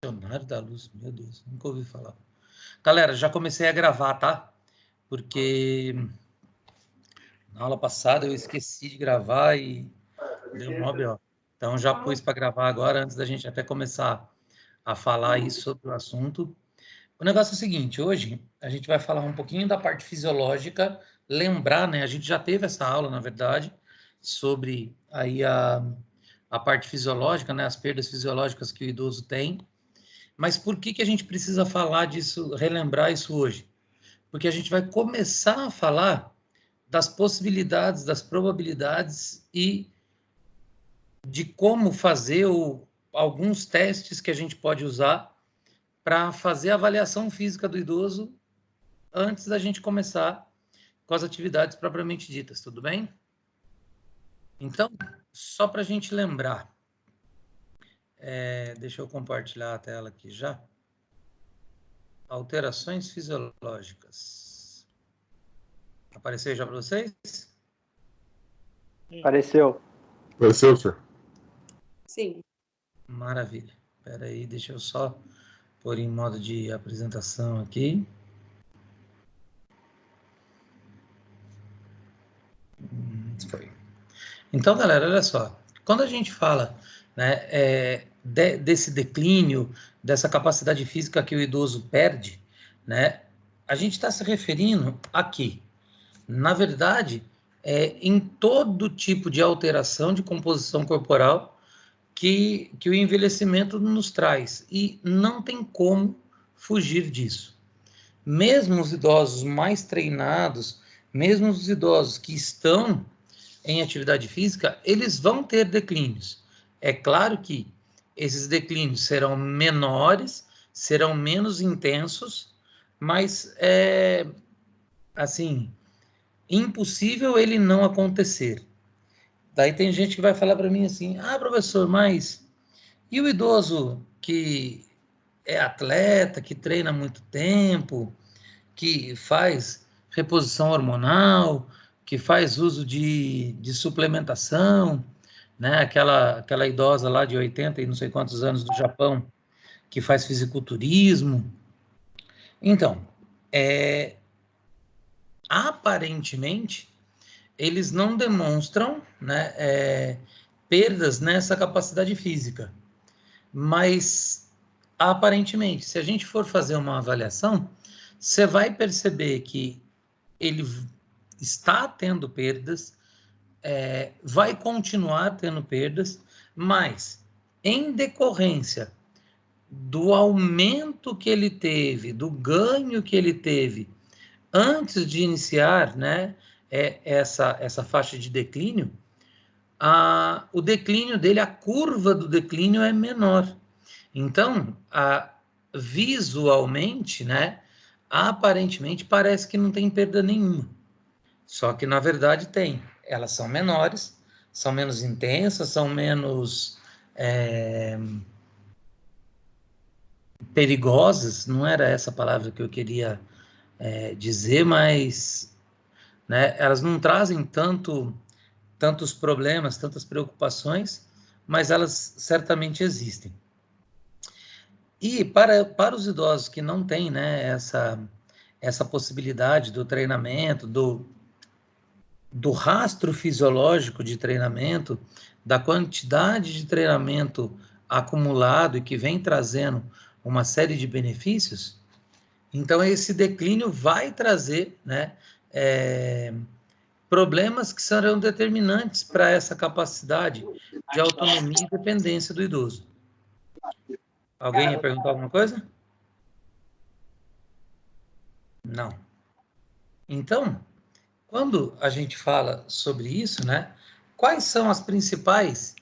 Missionário da Luz, meu Deus, nunca ouvi falar. Galera, já comecei a gravar, tá? Porque na aula passada eu esqueci de gravar e deu um ó. Então já pus para gravar agora, antes da gente até começar a falar aí sobre o assunto. O negócio é o seguinte, hoje a gente vai falar um pouquinho da parte fisiológica, lembrar, né? A gente já teve essa aula, na verdade, sobre aí a parte fisiológica, né? As perdas fisiológicas que o idoso tem. Mas por que a gente precisa falar disso, relembrar isso hoje? Porque a gente vai começar a falar das possibilidades, das probabilidades e de como fazer alguns testes que a gente pode usar para fazer a avaliação física do idoso antes da gente começar com as atividades propriamente ditas, tudo bem? Então, só para a gente lembrar, deixa eu compartilhar a tela aqui já. Alterações fisiológicas. Apareceu já para vocês? Apareceu. Apareceu, senhor? Sim. Maravilha. Espera aí, deixa eu só pôr em modo de apresentação aqui. Foi. Então, galera, olha só. Quando a gente fala, né, desse declínio, dessa capacidade física que o idoso perde, né, a gente está se referindo a quê? Na verdade, em todo tipo de alteração de composição corporal que o envelhecimento nos traz. E não tem como fugir disso. Mesmo os idosos mais treinados, mesmo os idosos que estão em atividade física, eles vão ter declínios. É claro que esses declínios serão menores, serão menos intensos, mas assim, impossível ele não acontecer. Daí tem gente que vai falar para mim assim: ah, professor, mas e o idoso que é atleta, que treina há muito tempo, que faz reposição hormonal, que faz uso de suplementação, né? Aquela idosa lá de 80 e não sei quantos anos do Japão, que faz fisiculturismo. Então, aparentemente, eles não demonstram, né, perdas nessa capacidade física. Mas, aparentemente, se a gente for fazer uma avaliação, você vai perceber que ele está tendo perdas, vai continuar tendo perdas, mas em decorrência do aumento que ele teve, do ganho que ele teve antes de iniciar, né, essa faixa de declínio, o declínio dele, a curva do declínio é menor. Então, visualmente, né, aparentemente parece que não tem perda nenhuma. Só que, na verdade, tem. Elas são menores, são menos intensas, são menos perigosas. Não era essa palavra que eu queria dizer, mas, né, elas não trazem tantos problemas, tantas preocupações, mas elas certamente existem. E para os idosos que não têm, né, essa possibilidade do treinamento, do rastro fisiológico de treinamento, da quantidade de treinamento acumulado e que vem trazendo uma série de benefícios, então esse declínio vai trazer, né, problemas que serão determinantes para essa capacidade de autonomia e dependência do idoso. Alguém ia perguntar alguma coisa? Não. Então, quando a gente fala sobre isso, né, quais são as principais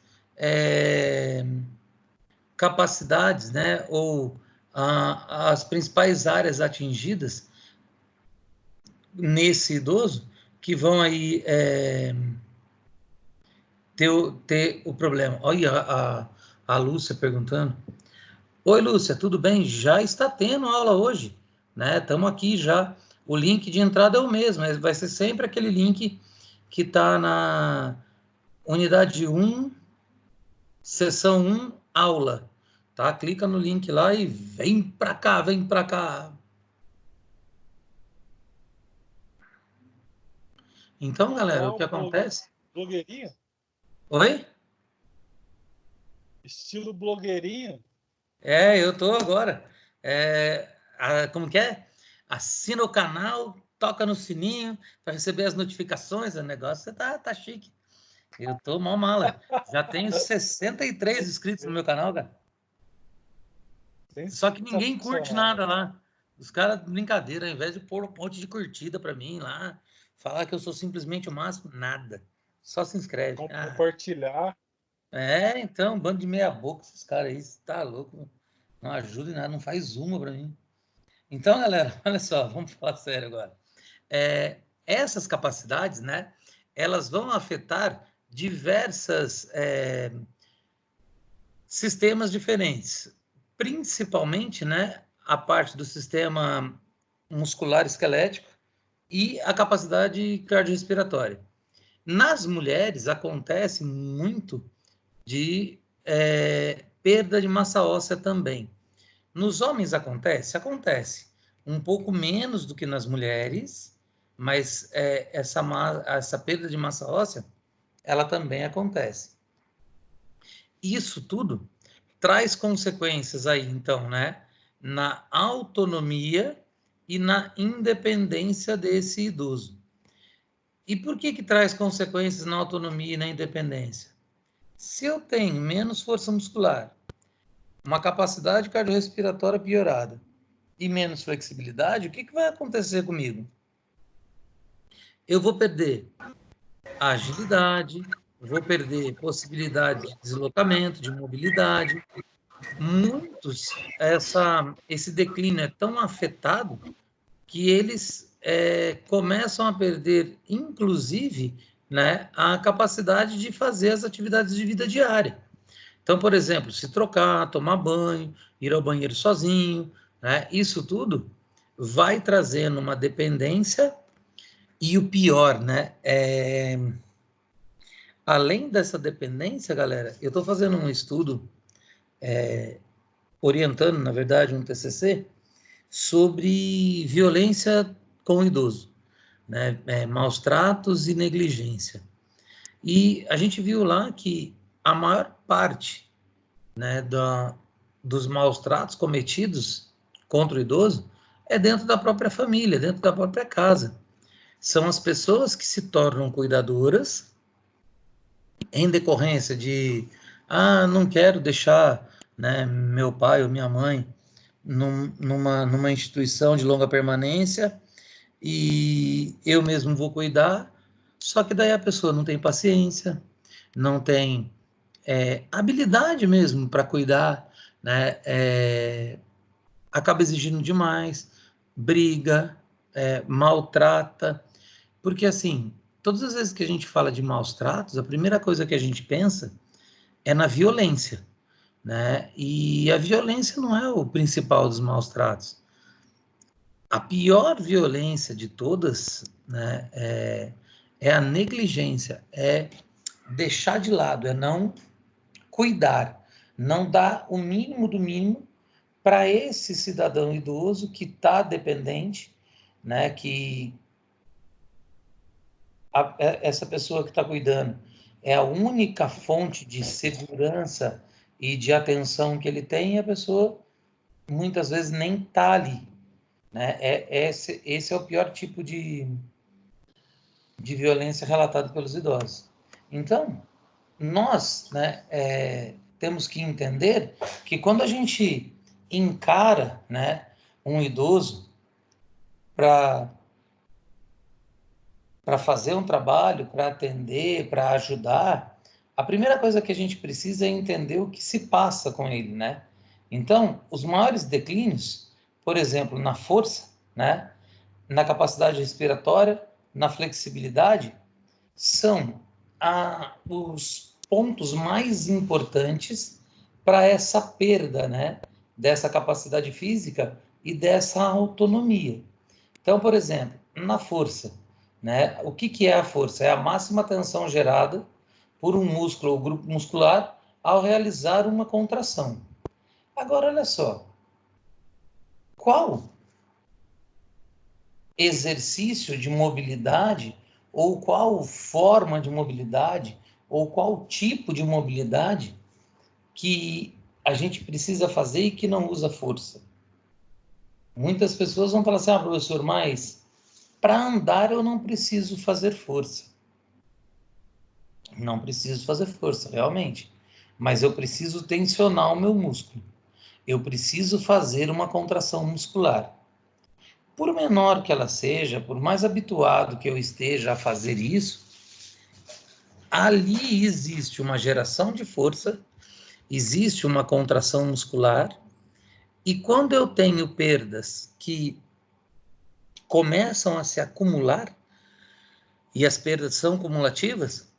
capacidades, né, ou as principais áreas atingidas nesse idoso que vão aí ter o problema? Olha a Lúcia perguntando. Oi, Lúcia, tudo bem? Já está tendo aula hoje, né? Estamos aqui já. O link de entrada é o mesmo, vai ser sempre aquele link que está na unidade 1, sessão 1, aula. tá? Clica no link lá e vem para cá, vem para cá. Então, galera, Tá o que um acontece? blogueirinho? Oi? Estilo blogueirinho? Eu tô agora. Como que é? Assina o canal, toca no sininho para receber as notificações. O negócio tá chique. Eu tô mó mala. Já tenho 63 inscritos no meu canal, cara. Só que ninguém curte Sensacional. nada lá. Os caras, brincadeira, ao invés de pôr um monte de curtida para mim lá, falar que eu sou simplesmente o máximo, nada. Só se inscreve. Compartilhar. Então, bando de meia boca, esses caras aí, tá louco. Não ajuda em nada, não faz uma para mim. Então, galera, olha só, vamos falar sério agora. Essas capacidades, né, elas vão afetar diversas sistemas diferentes, principalmente, né, a parte do sistema muscular esquelético e a capacidade cardiorrespiratória. Nas mulheres acontece muito de perda de massa óssea também. Nos homens acontece? Acontece. Um pouco menos do que nas mulheres, mas essa perda de massa óssea, ela também acontece. Isso tudo traz consequências aí, então, né? Na autonomia e na independência desse idoso. E por que traz consequências na autonomia e na independência? Se eu tenho menos força muscular, uma capacidade cardiorrespiratória piorada e menos flexibilidade, o que vai acontecer comigo? Eu vou perder a agilidade, vou perder possibilidade de deslocamento, de mobilidade. Esse declínio é tão afetado que eles começam a perder, inclusive, né, a capacidade de fazer as atividades de vida diária. Então, por exemplo, se trocar, tomar banho, ir ao banheiro sozinho, né, isso tudo vai trazendo uma dependência e o pior, né, além dessa dependência, galera, eu estou fazendo um estudo, orientando, na verdade, um TCC, sobre violência com o idoso, né, maus tratos e negligência. E a gente viu lá que a maior parte, né, dos maus tratos cometidos contra o idoso é dentro da própria família, dentro da própria casa. São as pessoas que se tornam cuidadoras em decorrência de, não quero deixar, né, meu pai ou minha mãe numa instituição de longa permanência e eu mesmo vou cuidar, só que daí a pessoa não tem paciência, não tem habilidade mesmo para cuidar, né? Acaba exigindo demais, briga, maltrata, porque assim, todas as vezes que a gente fala de maus tratos, a primeira coisa que a gente pensa é na violência, né? E a violência não é o principal dos maus tratos. A pior violência de todas, né, é a negligência, é deixar de lado, é não cuidar, não dar o mínimo do mínimo para esse cidadão idoso que está dependente, né, que essa pessoa que está cuidando é a única fonte de segurança e de atenção que ele tem, e a pessoa muitas vezes nem está ali, né? Esse é o pior tipo de violência relatado pelos idosos. Então, nós, né, temos que entender que quando a gente encara, né, um idoso para fazer um trabalho, para atender, para ajudar, a primeira coisa que a gente precisa é entender o que se passa com ele, né? Então, os maiores declínios, por exemplo, na força, né, na capacidade respiratória, na flexibilidade, são os pontos mais importantes para essa perda, né, dessa capacidade física e dessa autonomia. Então, por exemplo, na força, né, o que é a força? É a máxima tensão gerada por um músculo ou grupo muscular ao realizar uma contração. Agora, olha só, qual exercício de mobilidade, ou qual forma de mobilidade, ou qual tipo de mobilidade que a gente precisa fazer e que não usa força? Muitas pessoas vão falar assim, professor, mas para andar eu não preciso fazer força. Não preciso fazer força, realmente. Mas eu preciso tensionar o meu músculo. Eu preciso fazer uma contração muscular. Por menor que ela seja, por mais habituado que eu esteja a fazer isso, ali existe uma geração de força, existe uma contração muscular, e quando eu tenho perdas que começam a se acumular, e as perdas são cumulativas,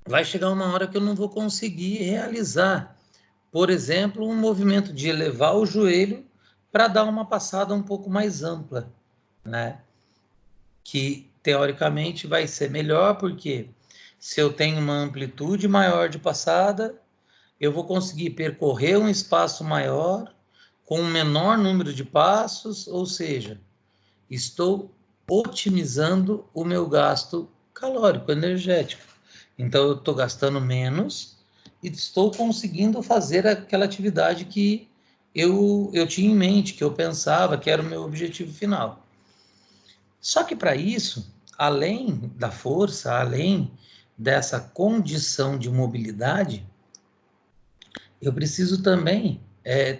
vai chegar uma hora que eu não vou conseguir realizar, por exemplo, um movimento de elevar o joelho para dar uma passada um pouco mais ampla, né? Que teoricamente vai ser melhor, porque se eu tenho uma amplitude maior de passada, eu vou conseguir percorrer um espaço maior com um menor número de passos, ou seja, estou otimizando o meu gasto calórico, energético. Então, eu estou gastando menos e estou conseguindo fazer aquela atividade que eu tinha em mente, que eu pensava que era o meu objetivo final. Só que para isso, além da força, além dessa condição de mobilidade, eu preciso também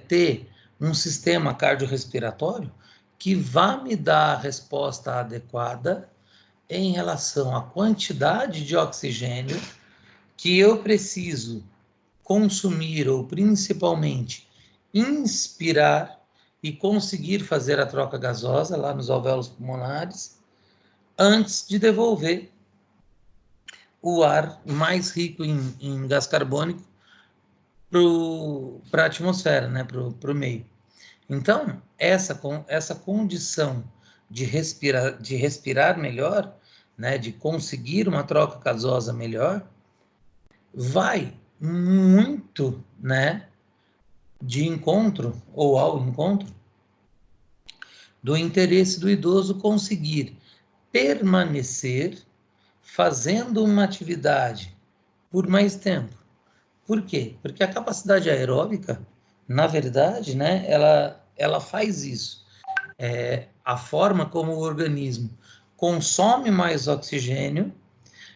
ter um sistema cardiorrespiratório que vá me dar a resposta adequada em relação à quantidade de oxigênio que eu preciso consumir, ou principalmente inspirar e conseguir fazer a troca gasosa lá nos alvéolos pulmonares, antes de devolver o ar mais rico em gás carbônico para a atmosfera, né, para o meio. Então, essa condição de respirar melhor, né, de conseguir uma troca gasosa melhor, vai muito, né, de encontro ou ao encontro do interesse do idoso conseguir permanecer fazendo uma atividade por mais tempo. Por quê? Porque a capacidade aeróbica, na verdade, né, ela faz isso. A forma como o organismo consome mais oxigênio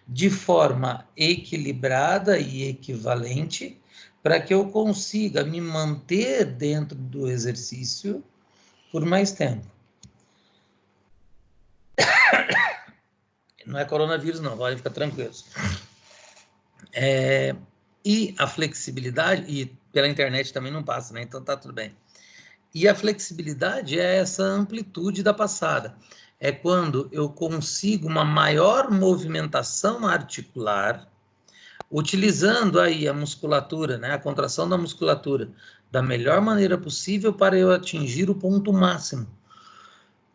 de forma equilibrada e equivalente para que eu consiga me manter dentro do exercício por mais tempo. Não é coronavírus, não, podem ficar tranquilos. E a flexibilidade, e pela internet também não passa, né? Então tá tudo bem. E a flexibilidade é essa amplitude da passada. É quando eu consigo uma maior movimentação articular, utilizando aí a musculatura, né, a contração da musculatura, da melhor maneira possível para eu atingir o ponto máximo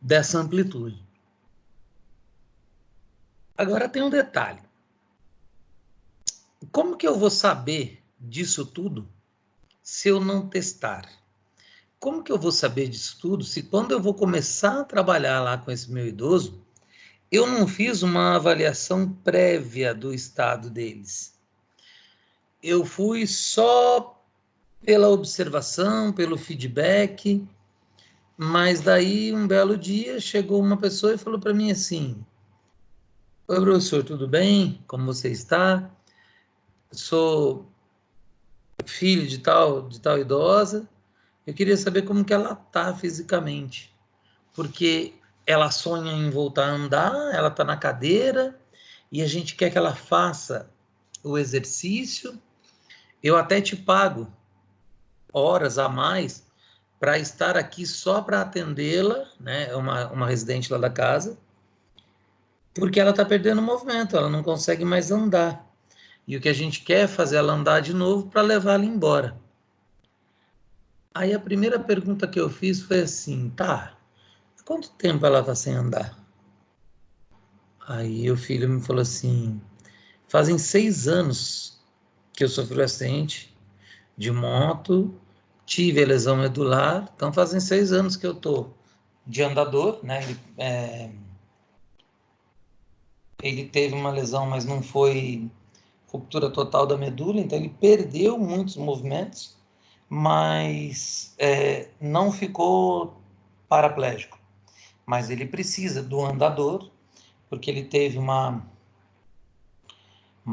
dessa amplitude. Agora tem um detalhe. Como que eu vou saber disso tudo se eu não testar? Como que eu vou saber disso tudo se quando eu vou começar a trabalhar lá com esse meu idoso, eu não fiz uma avaliação prévia do estado deles? Eu fui só pela observação, pelo feedback, mas daí um belo dia chegou uma pessoa e falou para mim assim: oi, professor, tudo bem? Como você está? Sou filho de tal idosa. Eu queria saber como que ela está fisicamente, porque ela sonha em voltar a andar, ela está na cadeira e a gente quer que ela faça o exercício. Eu até te pago horas a mais para estar aqui só para atendê-la, né? É uma residente lá da casa, porque ela está perdendo o movimento, ela não consegue mais andar. E o que a gente quer é fazer ela andar de novo para levar ela embora. Aí a primeira pergunta que eu fiz foi assim: tá, há quanto tempo ela está sem andar? Aí o filho me falou assim: fazem 6 anos que eu sofri um acidente, de moto, tive a lesão medular, então fazem 6 anos que eu estou de andador, né? Ele teve uma lesão, mas não foi ruptura total da medula, então ele perdeu muitos movimentos, mas não ficou paraplégico. Mas ele precisa do andador, porque ele teve uma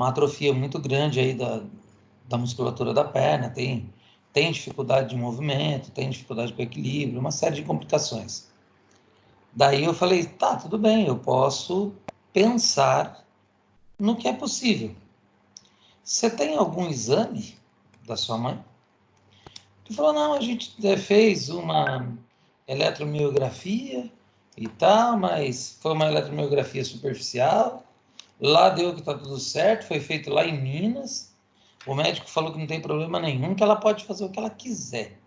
atrofia muito grande aí da musculatura da perna, tem dificuldade de movimento, tem dificuldade com equilíbrio, uma série de complicações. Daí eu falei, tá, tudo bem, eu posso pensar no que é possível. Você tem algum exame da sua mãe? Ele falou, não, a gente fez uma eletromiografia e tal, mas foi uma eletromiografia superficial, lá deu que tá tudo certo, foi feito lá em Minas, o médico falou que não tem problema nenhum, que ela pode fazer o que ela quiser.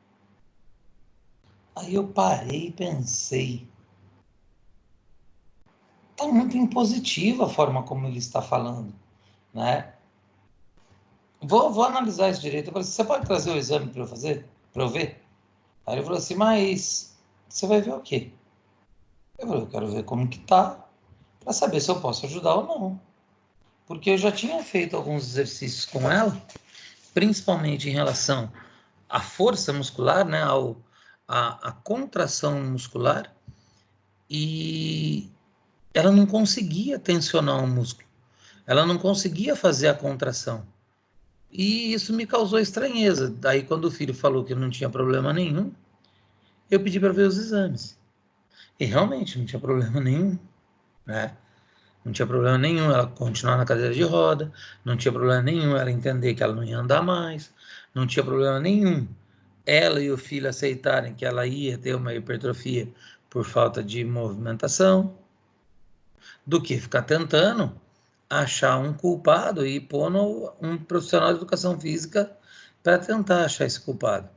Aí eu parei e pensei, tá muito impositiva a forma como ele está falando, né? Vou analisar isso direito. Eu falei, você pode trazer o exame para eu fazer? Para eu ver? Aí ele falou assim, mas você vai ver o quê? Eu falei, eu quero ver como que tá, para saber se eu posso ajudar ou não. Porque eu já tinha feito alguns exercícios com ela, principalmente em relação à força muscular, né, a contração muscular, e ela não conseguia tensionar o músculo, ela não conseguia fazer a contração. E isso me causou estranheza. Daí, quando o filho falou que não tinha problema nenhum, eu pedi para ver os exames. E realmente não tinha problema nenhum, né? Não tinha problema nenhum ela continuar na cadeira de roda, não tinha problema nenhum ela entender que ela não ia andar mais, não tinha problema nenhum ela e o filho aceitarem que ela ia ter uma hipertrofia por falta de movimentação, do que ficar tentando achar um culpado e pôr um profissional de educação física para tentar achar esse culpado.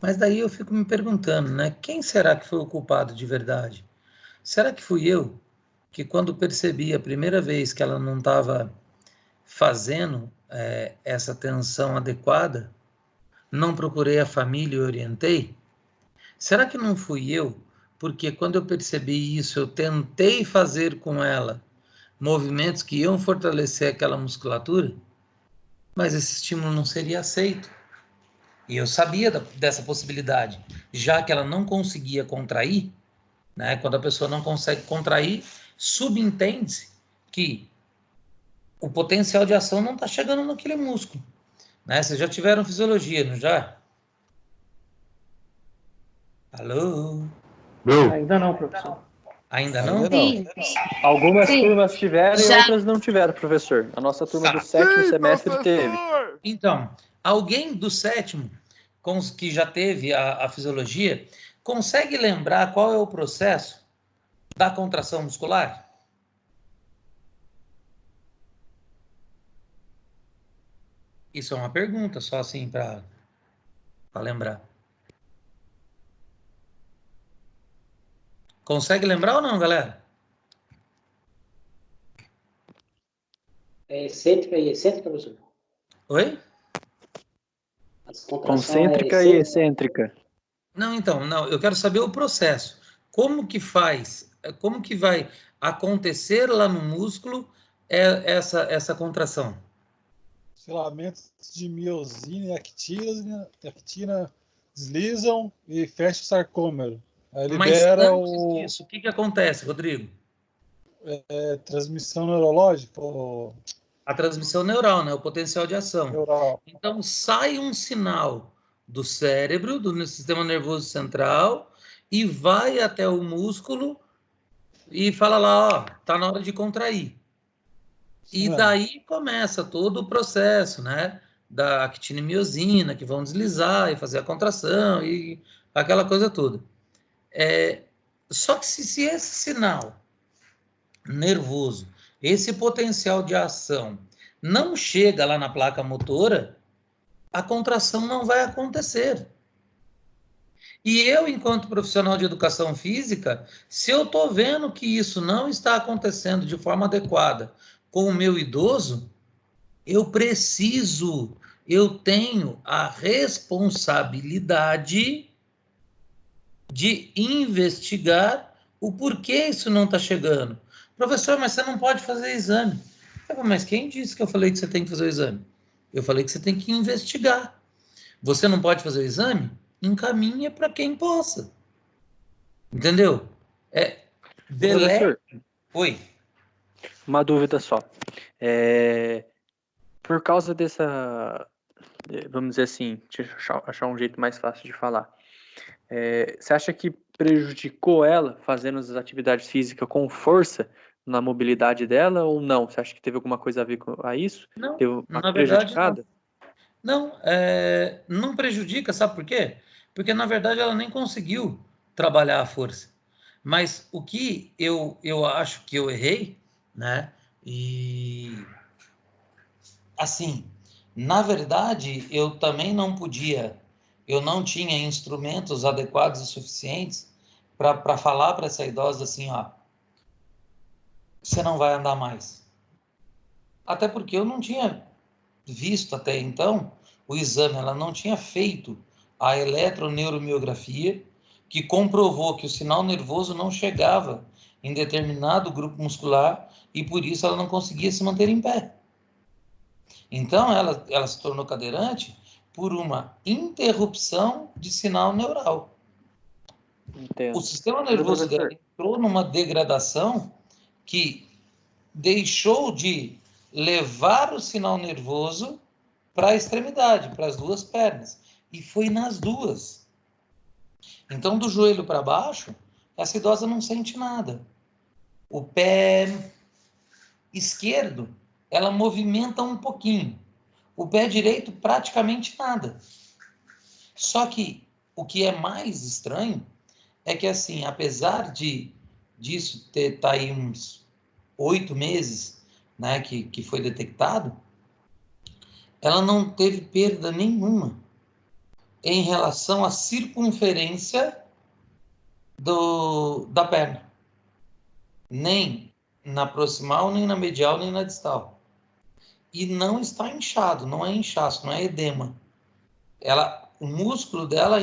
Mas daí eu fico me perguntando, né? Quem será que foi o culpado de verdade? Será que fui eu que, quando percebi a primeira vez que ela não estava fazendo essa atenção adequada, não procurei a família e orientei? Será que não fui eu? Porque quando eu percebi isso, eu tentei fazer com ela movimentos que iam fortalecer aquela musculatura, mas esse estímulo não seria aceito. E eu sabia dessa possibilidade, já que ela não conseguia contrair, né? Quando a pessoa não consegue contrair, subentende-se que o potencial de ação não está chegando naquele músculo, né? Vocês já tiveram fisiologia, não já? Alô? Ainda não, professor. Ainda não? Ainda não. Sim, Algumas sim. turmas tiveram e Já. outras não tiveram, professor. A nossa turma do sétimo semestre teve. Então, alguém do sétimo que já teve a fisiologia consegue lembrar qual é o processo da contração muscular? Isso é uma pergunta, só assim para lembrar. Consegue lembrar ou não, galera? É excêntrica e excêntrica, professor? Oi? As contrações Concêntrica e excêntrica. Não, então, não, eu quero saber o processo. Como que faz? Como que vai acontecer lá no músculo essa contração? Filamentos de miosina e actina deslizam e fecha o sarcômero. Aí Mas libera antes disso, o que que acontece, Rodrigo? transmissão neurológica, A transmissão neural, né? O potencial de ação. neural. Então, sai um sinal do cérebro, do sistema nervoso central, e vai até o músculo e fala lá, ó, tá na hora de contrair. E daí começa todo o processo, né? Da actina e miosina, que vão deslizar e fazer a contração e aquela coisa toda. Só que se esse sinal nervoso, esse potencial de ação não chega lá na placa motora, a contração não vai acontecer. E eu, enquanto profissional de educação física, se eu estou vendo que isso não está acontecendo de forma adequada com o meu idoso, eu tenho a responsabilidade de investigar o porquê isso não está chegando. Professor, mas você não pode fazer exame. Mas quem disse que eu falei que você tem que fazer o exame? Eu falei que você tem que investigar. Você não pode fazer o exame? Encaminha para quem possa. Entendeu? Professor, Oi. uma dúvida só. Por causa dessa, vamos dizer assim, deixa eu achar um jeito mais fácil de falar. Você acha que prejudicou ela fazendo as atividades físicas com força na mobilidade dela ou não? Você acha que teve alguma coisa a ver com isso? Não, Teve uma na verdade, não. prejudicada? Não prejudica, sabe por quê? Porque, na verdade, ela nem conseguiu trabalhar a força. Mas o que eu acho que eu errei, né? E, assim, na verdade, eu também não podia, eu não tinha instrumentos adequados e suficientes para falar para essa idosa assim, ó, você não vai andar mais. Até porque eu não tinha visto até então o exame, ela não tinha feito a eletroneuromiografia, que comprovou que o sinal nervoso não chegava em determinado grupo muscular e por isso ela não conseguia se manter em pé. Então ela se tornou cadeirante por uma interrupção de sinal neural. Entendo. O sistema Mas, nervoso dela professor, entrou numa degradação que deixou de levar o sinal nervoso para a extremidade, para as duas pernas. E foi nas duas. Então, do joelho para baixo, essa idosa não sente nada. O pé esquerdo, ela movimenta um pouquinho. O pé direito, praticamente nada. Só que o que é mais estranho é que, assim, apesar disso tá aí uns 8 meses, né, que foi detectado, ela não teve perda nenhuma em relação à circunferência da perna. Nem na proximal, nem na medial, nem na distal. E não está inchado, não é inchaço, não é edema. O músculo dela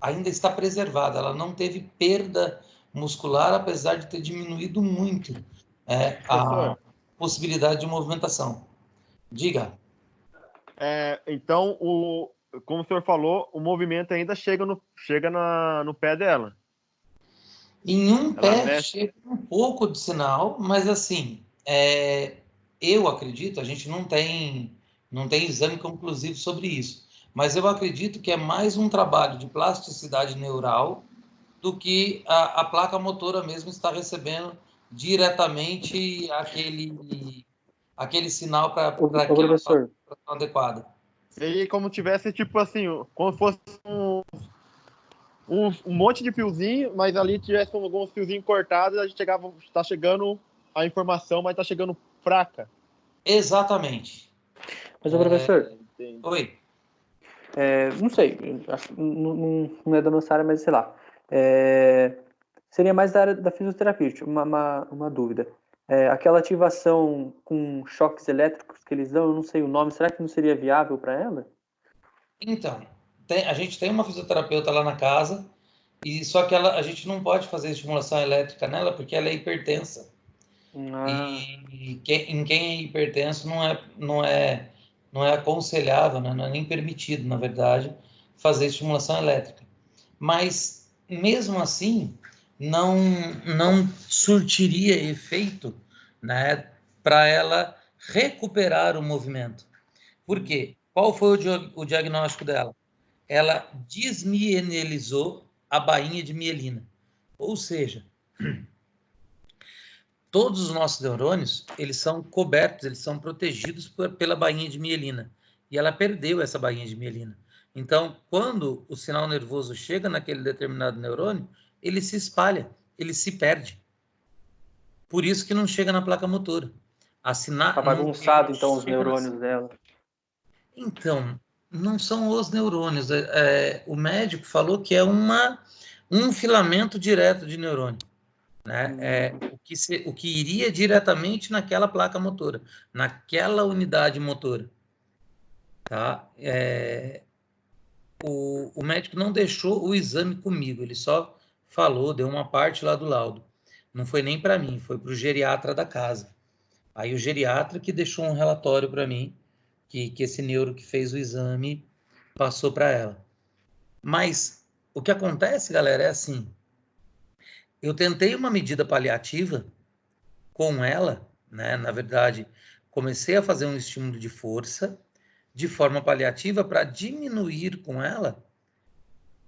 ainda está preservado, ela não teve perda muscular, apesar de ter diminuído muito a Professor, possibilidade de movimentação. Diga. então, como o senhor falou, o movimento ainda chega no pé dela. Em um Ela pé mexe. chega um pouco de sinal, mas assim, eu acredito, a gente não tem exame conclusivo sobre isso, mas eu acredito que é mais um trabalho de plasticidade neural do que a placa motora mesmo está recebendo diretamente aquele sinal para o aquela professor, situação adequada. Seria como tivesse, tipo assim, como se fosse um monte de fiozinho, mas ali tivesse alguns fiozinhos cortados, a gente tá chegando a informação, mas tá chegando fraca. Exatamente. mas o professor, Oi. não sei, acho que não é da nossa área, mas sei lá. Seria mais da área da fisioterapia, uma dúvida. Aquela ativação com choques elétricos que eles dão, eu não sei o nome, será que não seria viável para ela? Então, a gente tem uma fisioterapeuta lá na casa, e só que a gente não pode fazer estimulação elétrica nela porque ela é hipertensa. Ah, E em quem é hipertenso não é aconselhável, né? Não é nem permitido, na verdade, fazer estimulação elétrica. Mas, mesmo assim, não surtiria efeito, né, para ela recuperar o movimento. Por quê? Qual foi o diagnóstico dela? Ela desmielizou a bainha de mielina. Ou seja, todos os nossos neurônios, eles são cobertos, eles são protegidos pela bainha de mielina. E ela perdeu essa bainha de mielina. Então, quando o sinal nervoso chega naquele determinado neurônio, ele se espalha, ele se perde. Por isso que não chega na placa motora. tá bagunçado então os neurônios dela. Então, não são os neurônios. O médico falou que é um filamento direto de neurônio. né? O que iria diretamente naquela placa motora, naquela unidade motora, tá? O médico não deixou o exame comigo, ele só falou, deu uma parte lá do laudo. Não foi nem para mim, foi para o geriatra da casa. Aí o geriatra que deixou um relatório para mim, que esse neuro que fez o exame passou para ela. Mas o que acontece, galera, é assim, eu tentei uma medida paliativa com ela, né? Na verdade, comecei a fazer um estímulo de força de forma paliativa para diminuir com ela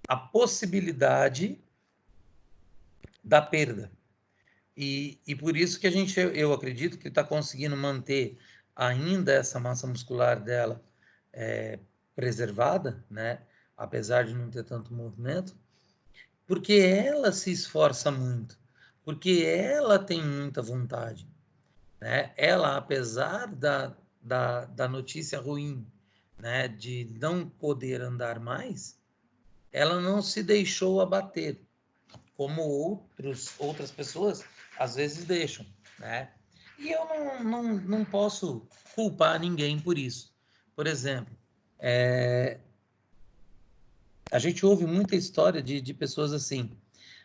a possibilidade da perda. E por isso que eu acredito que está conseguindo manter ainda essa massa muscular dela preservada, né? Apesar de não ter tanto movimento, porque ela se esforça muito, porque ela tem muita vontade, né? Ela, apesar da notícia ruim, né, de não poder andar mais, ela não se deixou abater, como outras pessoas às vezes deixam, né? E eu não posso culpar ninguém por isso. Por exemplo, a gente ouve muita história de pessoas assim,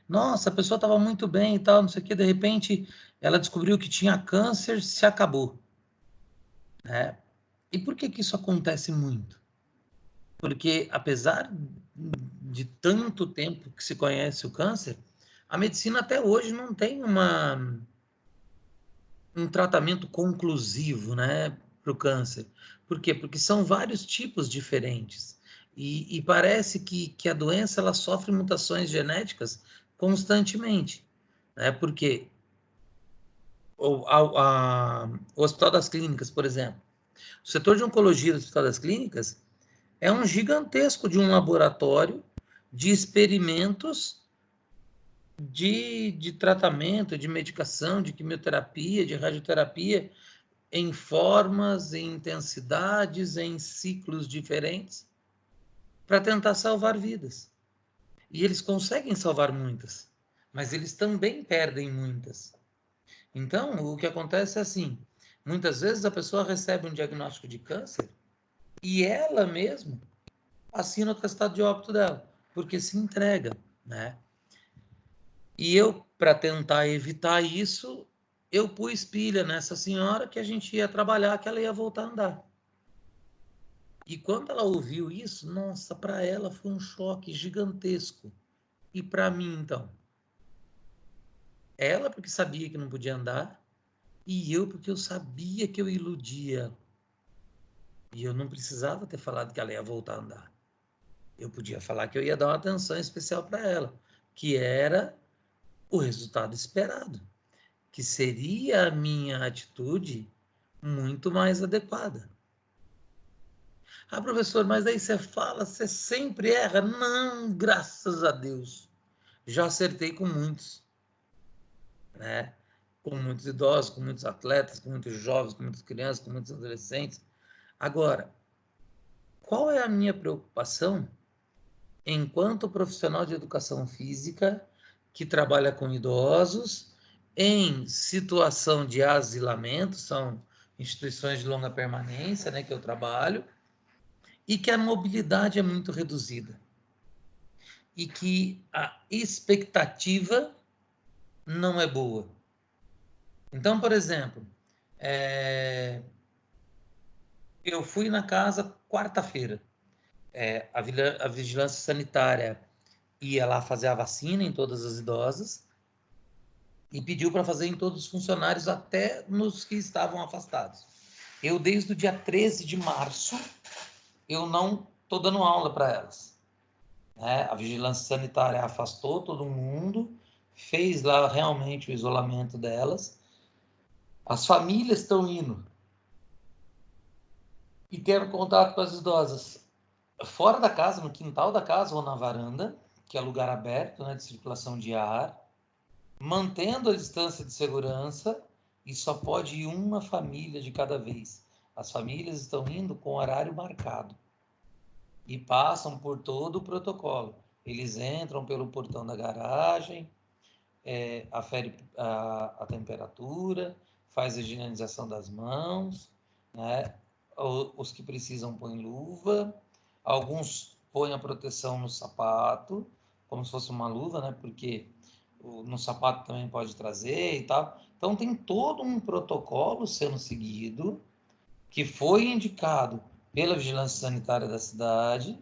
nossa, a pessoa estava muito bem e tal, não sei o que, de repente ela descobriu que tinha câncer, se acabou, né? E por que isso acontece muito? Porque apesar de tanto tempo que se conhece o câncer, a medicina até hoje não tem um tratamento conclusivo, né, para o câncer. Por quê? Porque são vários tipos diferentes. E parece que a doença ela sofre mutações genéticas constantemente, né? Porque o Hospital das Clínicas, por exemplo, o setor de oncologia do Hospital das Clínicas é um gigantesco de um laboratório de experimentos de tratamento, de medicação, de quimioterapia, de radioterapia, em formas, em intensidades, em ciclos diferentes, para tentar salvar vidas. E eles conseguem salvar muitas, mas eles também perdem muitas. Então, o que acontece é assim, muitas vezes a pessoa recebe um diagnóstico de câncer e ela mesma assina o atestado de óbito dela, porque se entrega, né? E eu, para tentar evitar isso, eu pus pilha nessa senhora que a gente ia trabalhar, que ela ia voltar a andar. E quando ela ouviu isso, nossa, para ela foi um choque gigantesco. E para mim, então? Ela porque sabia que não podia andar, e eu porque eu sabia que eu iludia. E eu não precisava ter falado que ela ia voltar a andar. Eu podia falar que eu ia dar uma atenção especial para ela, que era o resultado esperado, que seria a minha atitude muito mais adequada. Ah, professor, mas aí você fala, você sempre erra? Não, graças a Deus. Já acertei com muitos, né? Com muitos idosos, com muitos atletas, com muitos jovens, com muitas crianças, com muitos adolescentes. Agora, qual é a minha preocupação enquanto profissional de educação física que trabalha com idosos em situação de asilamento, são instituições de longa permanência, né, que eu trabalho, e que a mobilidade é muito reduzida e que a expectativa não é boa. Então, por exemplo, eu fui na casa quarta-feira, a vigilância sanitária ia lá fazer a vacina em todas as idosas e pediu para fazer em todos os funcionários, até nos que estavam afastados. Eu, desde o dia 13 de março, eu não estou dando aula para elas, né? A vigilância sanitária afastou todo mundo, fez lá realmente o isolamento delas. As famílias estão indo e tendo contato com as idosas fora da casa, no quintal da casa ou na varanda, que é lugar aberto, né, de circulação de ar, mantendo a distância de segurança, e só pode ir uma família de cada vez. As famílias estão indo com horário marcado e passam por todo o protocolo. Eles entram pelo portão da garagem, afere a temperatura, faz a higienização das mãos, né? Os que precisam põem luva, alguns põem a proteção no sapato, como se fosse uma luva, né? Porque no sapato também pode trazer e tal. Então tem todo um protocolo sendo seguido, que foi indicado pela Vigilância Sanitária da cidade,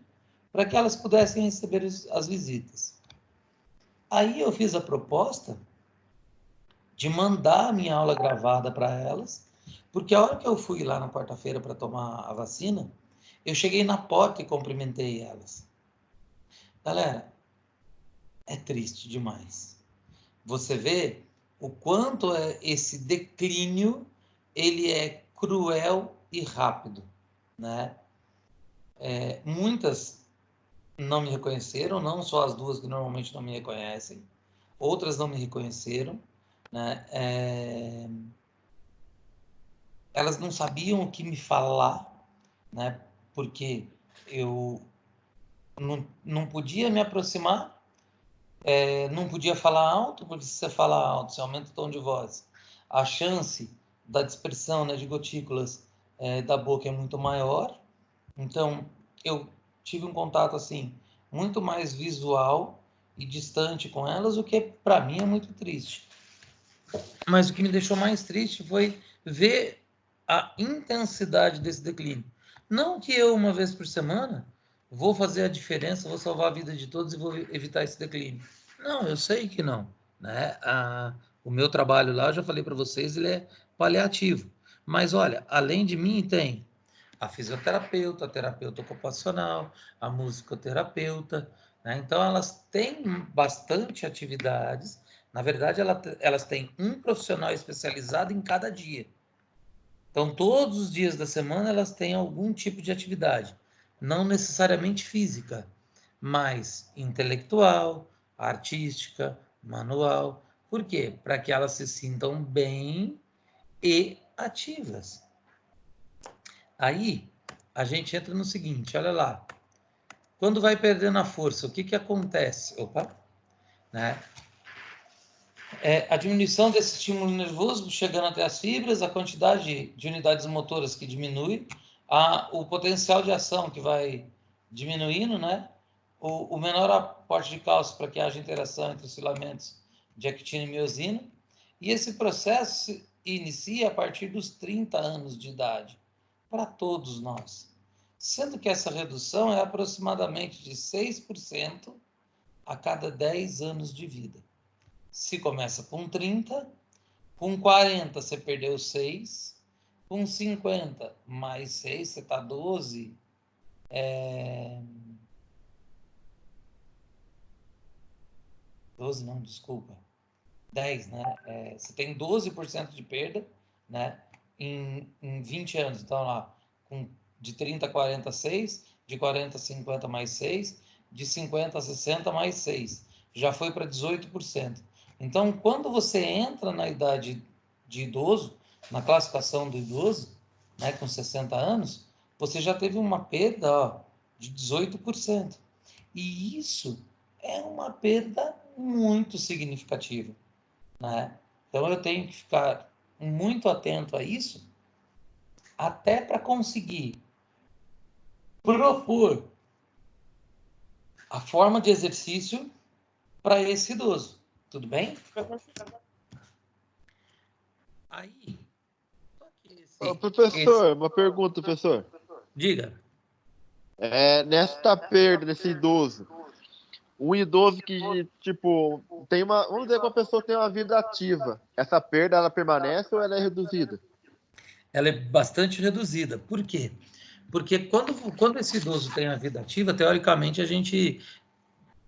para que elas pudessem receber as visitas. Aí eu fiz a proposta de mandar a minha aula gravada para elas, porque a hora que eu fui lá na quarta-feira para tomar a vacina, eu cheguei na porta e cumprimentei elas. Galera, é triste demais. Você vê o quanto esse declínio ele é cruel e rápido, né? Muitas não me reconheceram, não só as duas que normalmente não me reconhecem, outras não me reconheceram, né? Elas não sabiam o que me falar, né? Porque eu não podia me aproximar, não podia falar alto, porque se você falar alto, você aumenta o tom de voz. A chance da dispersão, né, de gotículas da boca é muito maior. Então, eu tive um contato assim muito mais visual e distante com elas, o que para mim é muito triste. Mas o que me deixou mais triste foi ver a intensidade desse declínio. Não que eu, uma vez por semana, vou fazer a diferença, vou salvar a vida de todos e vou evitar esse declínio. Não, eu sei que não, né? O meu trabalho lá, eu já falei para vocês, ele é paliativo. Mas olha, além de mim tem a fisioterapeuta, a terapeuta ocupacional, a musicoterapeuta, né? Então elas têm bastante atividades. Na verdade, elas têm um profissional especializado em cada dia. Então, todos os dias da semana elas têm algum tipo de atividade, não necessariamente física, mas intelectual, artística, manual. Por quê? Para que elas se sintam bem e ativas. Aí, a gente entra no seguinte, olha lá. Quando vai perdendo a força, o que acontece? Né? A diminuição desse estímulo nervoso, chegando até as fibras, a quantidade de unidades motoras que diminui, o potencial de ação que vai diminuindo, né? O menor aporte de cálcio para que haja interação entre os filamentos de actina e miosina. E esse processo se inicia a partir dos 30 anos de idade, para todos nós. Sendo que essa redução é aproximadamente de 6% a cada 10 anos de vida. Se começa com 30, com 40 você perdeu 6, com 50 mais 6, você está 12. 12 não, desculpa. 10, né? Você tem 12% de perda, né? Em 20 anos. Então, lá, de 30 a 40, 6, de 40 a 50 mais 6, de 50 a 60 mais 6. Já foi para 18%. Então, quando você entra na idade de idoso, na classificação do idoso, né, com 60 anos, você já teve uma perda de 18%. E isso é uma perda muito significativa, né? Então, eu tenho que ficar muito atento a isso, até para conseguir propor a forma de exercício para esse idoso. Tudo bem? Aí, professor, uma pergunta, professor. Diga. Nesta perda desse idoso, um idoso que, tipo, vamos dizer que uma pessoa tem uma vida ativa, essa perda, ela permanece ou ela é reduzida? Ela é bastante reduzida. Por quê? Porque quando esse idoso tem a vida ativa, teoricamente a gente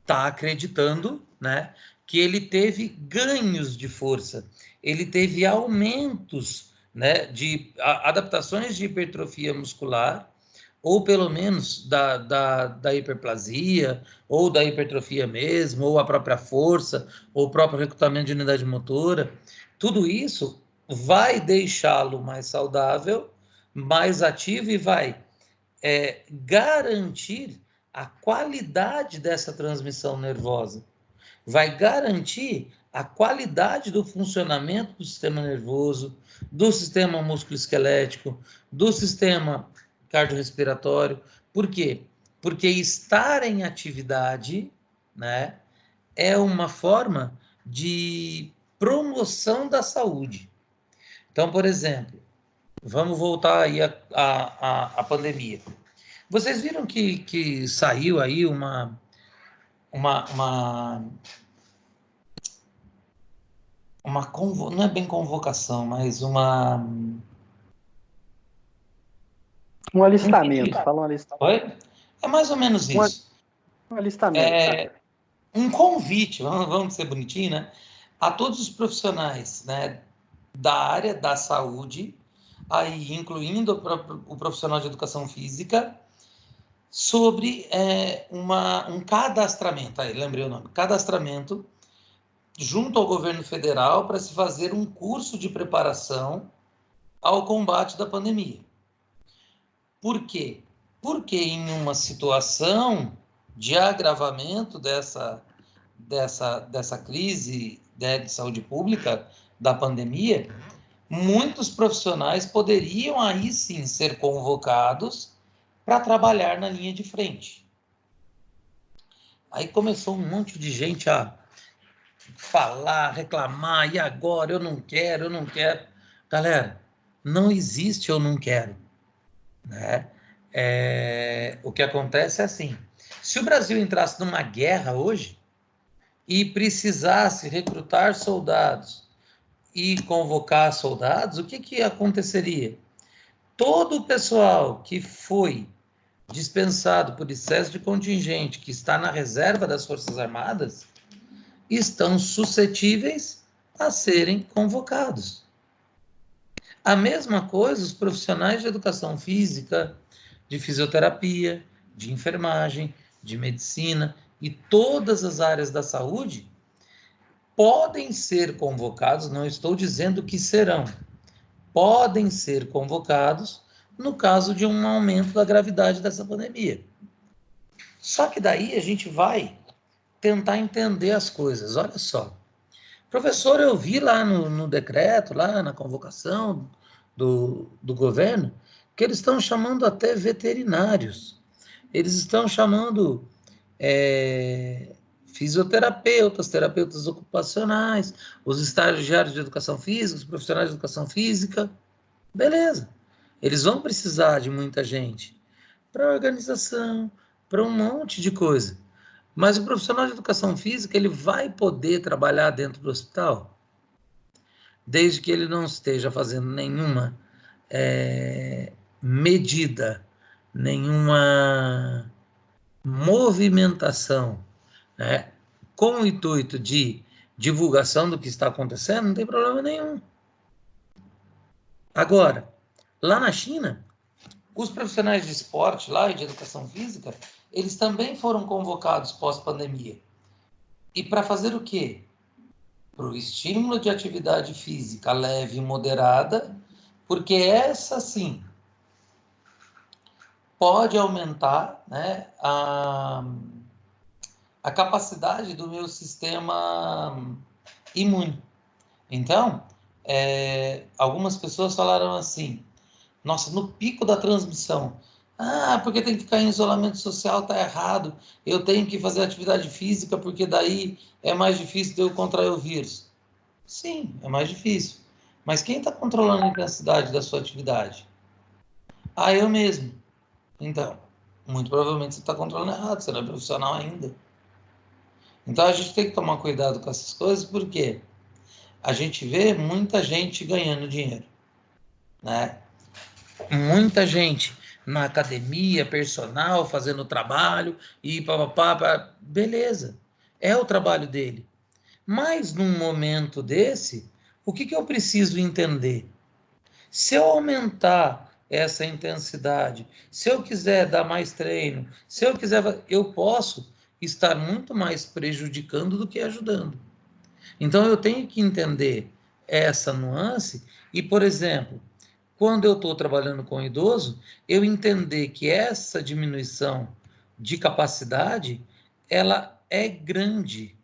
está acreditando, né, que ele teve ganhos de força, ele teve aumentos, né, de adaptações de hipertrofia muscular, ou pelo menos da hiperplasia, ou da hipertrofia mesmo, ou a própria força, ou o próprio recrutamento de unidade motora. Tudo isso vai deixá-lo mais saudável, mais ativo e vai garantir a qualidade dessa transmissão nervosa, vai garantir a qualidade do funcionamento do sistema nervoso, do sistema musculoesquelético, do sistema cardiorrespiratório. Por quê? Porque estar em atividade, né, é uma forma de promoção da saúde. Então, por exemplo, vamos voltar aí à pandemia. Vocês viram que saiu aí não é bem convocação, mas um alistamento, fala um alistamento. Oi? É mais ou menos isso. Um alistamento. Um convite, vamos ser bonitinho, né? A todos os profissionais, né, da área da saúde, aí incluindo o profissional de educação física, sobre um cadastramento, aí lembrei o nome, cadastramento junto ao governo federal para se fazer um curso de preparação ao combate da pandemia. Por quê? Porque em uma situação de agravamento dessa crise, né, de saúde pública, da pandemia, muitos profissionais poderiam aí sim ser convocados para trabalhar na linha de frente. Aí começou um monte de gente a falar, reclamar, e agora eu não quero. Galera, não existe eu não quero, né? O que acontece é assim, se o Brasil entrasse numa guerra hoje e precisasse recrutar soldados e convocar soldados, o que aconteceria? Todo o pessoal que foi dispensado por excesso de contingente, que está na reserva das Forças Armadas, estão suscetíveis a serem convocados. A mesma coisa os profissionais de educação física, de fisioterapia, de enfermagem, de medicina e todas as áreas da saúde podem ser convocados, não estou dizendo que serão, podem ser convocados no caso de um aumento da gravidade dessa pandemia. Só que daí a gente vai tentar entender as coisas. Olha só, professor, eu vi lá no decreto, lá na convocação do governo, que eles estão chamando até veterinários, eles estão chamando fisioterapeutas, terapeutas ocupacionais, os estagiários de educação física, os profissionais de educação física. Beleza, eles vão precisar de muita gente para organização, para um monte de coisa. Mas o profissional de educação física, ele vai poder trabalhar dentro do hospital, desde que ele não esteja fazendo nenhuma medida, nenhuma movimentação, né, com o intuito de divulgação do que está acontecendo, não tem problema nenhum. Agora, lá na China, os profissionais de esporte lá e de educação física, eles também foram convocados pós-pandemia. E para fazer o quê? Para o estímulo de atividade física leve e moderada, porque essa sim pode aumentar, né, a capacidade do meu sistema imune. Então, algumas pessoas falaram assim, nossa, no pico da transmissão, porque tem que ficar em isolamento social, tá errado, eu tenho que fazer atividade física porque daí é mais difícil de eu contrair o vírus. Sim, é mais difícil. Mas quem está controlando a intensidade da sua atividade? Eu mesmo. Então, muito provavelmente você está controlando errado, você não é profissional ainda. Então, a gente tem que tomar cuidado com essas coisas, porque a gente vê muita gente ganhando dinheiro, né? Muita gente na academia, personal, fazendo trabalho, e papapá, beleza, é o trabalho dele. Mas, num momento desse, o que eu preciso entender? Se eu aumentar essa intensidade, se eu quiser dar mais treino, se eu quiser, eu posso estar muito mais prejudicando do que ajudando. Então, eu tenho que entender essa nuance e, por exemplo, quando eu estou trabalhando com idoso, eu entender que essa diminuição de capacidade, ela é grande,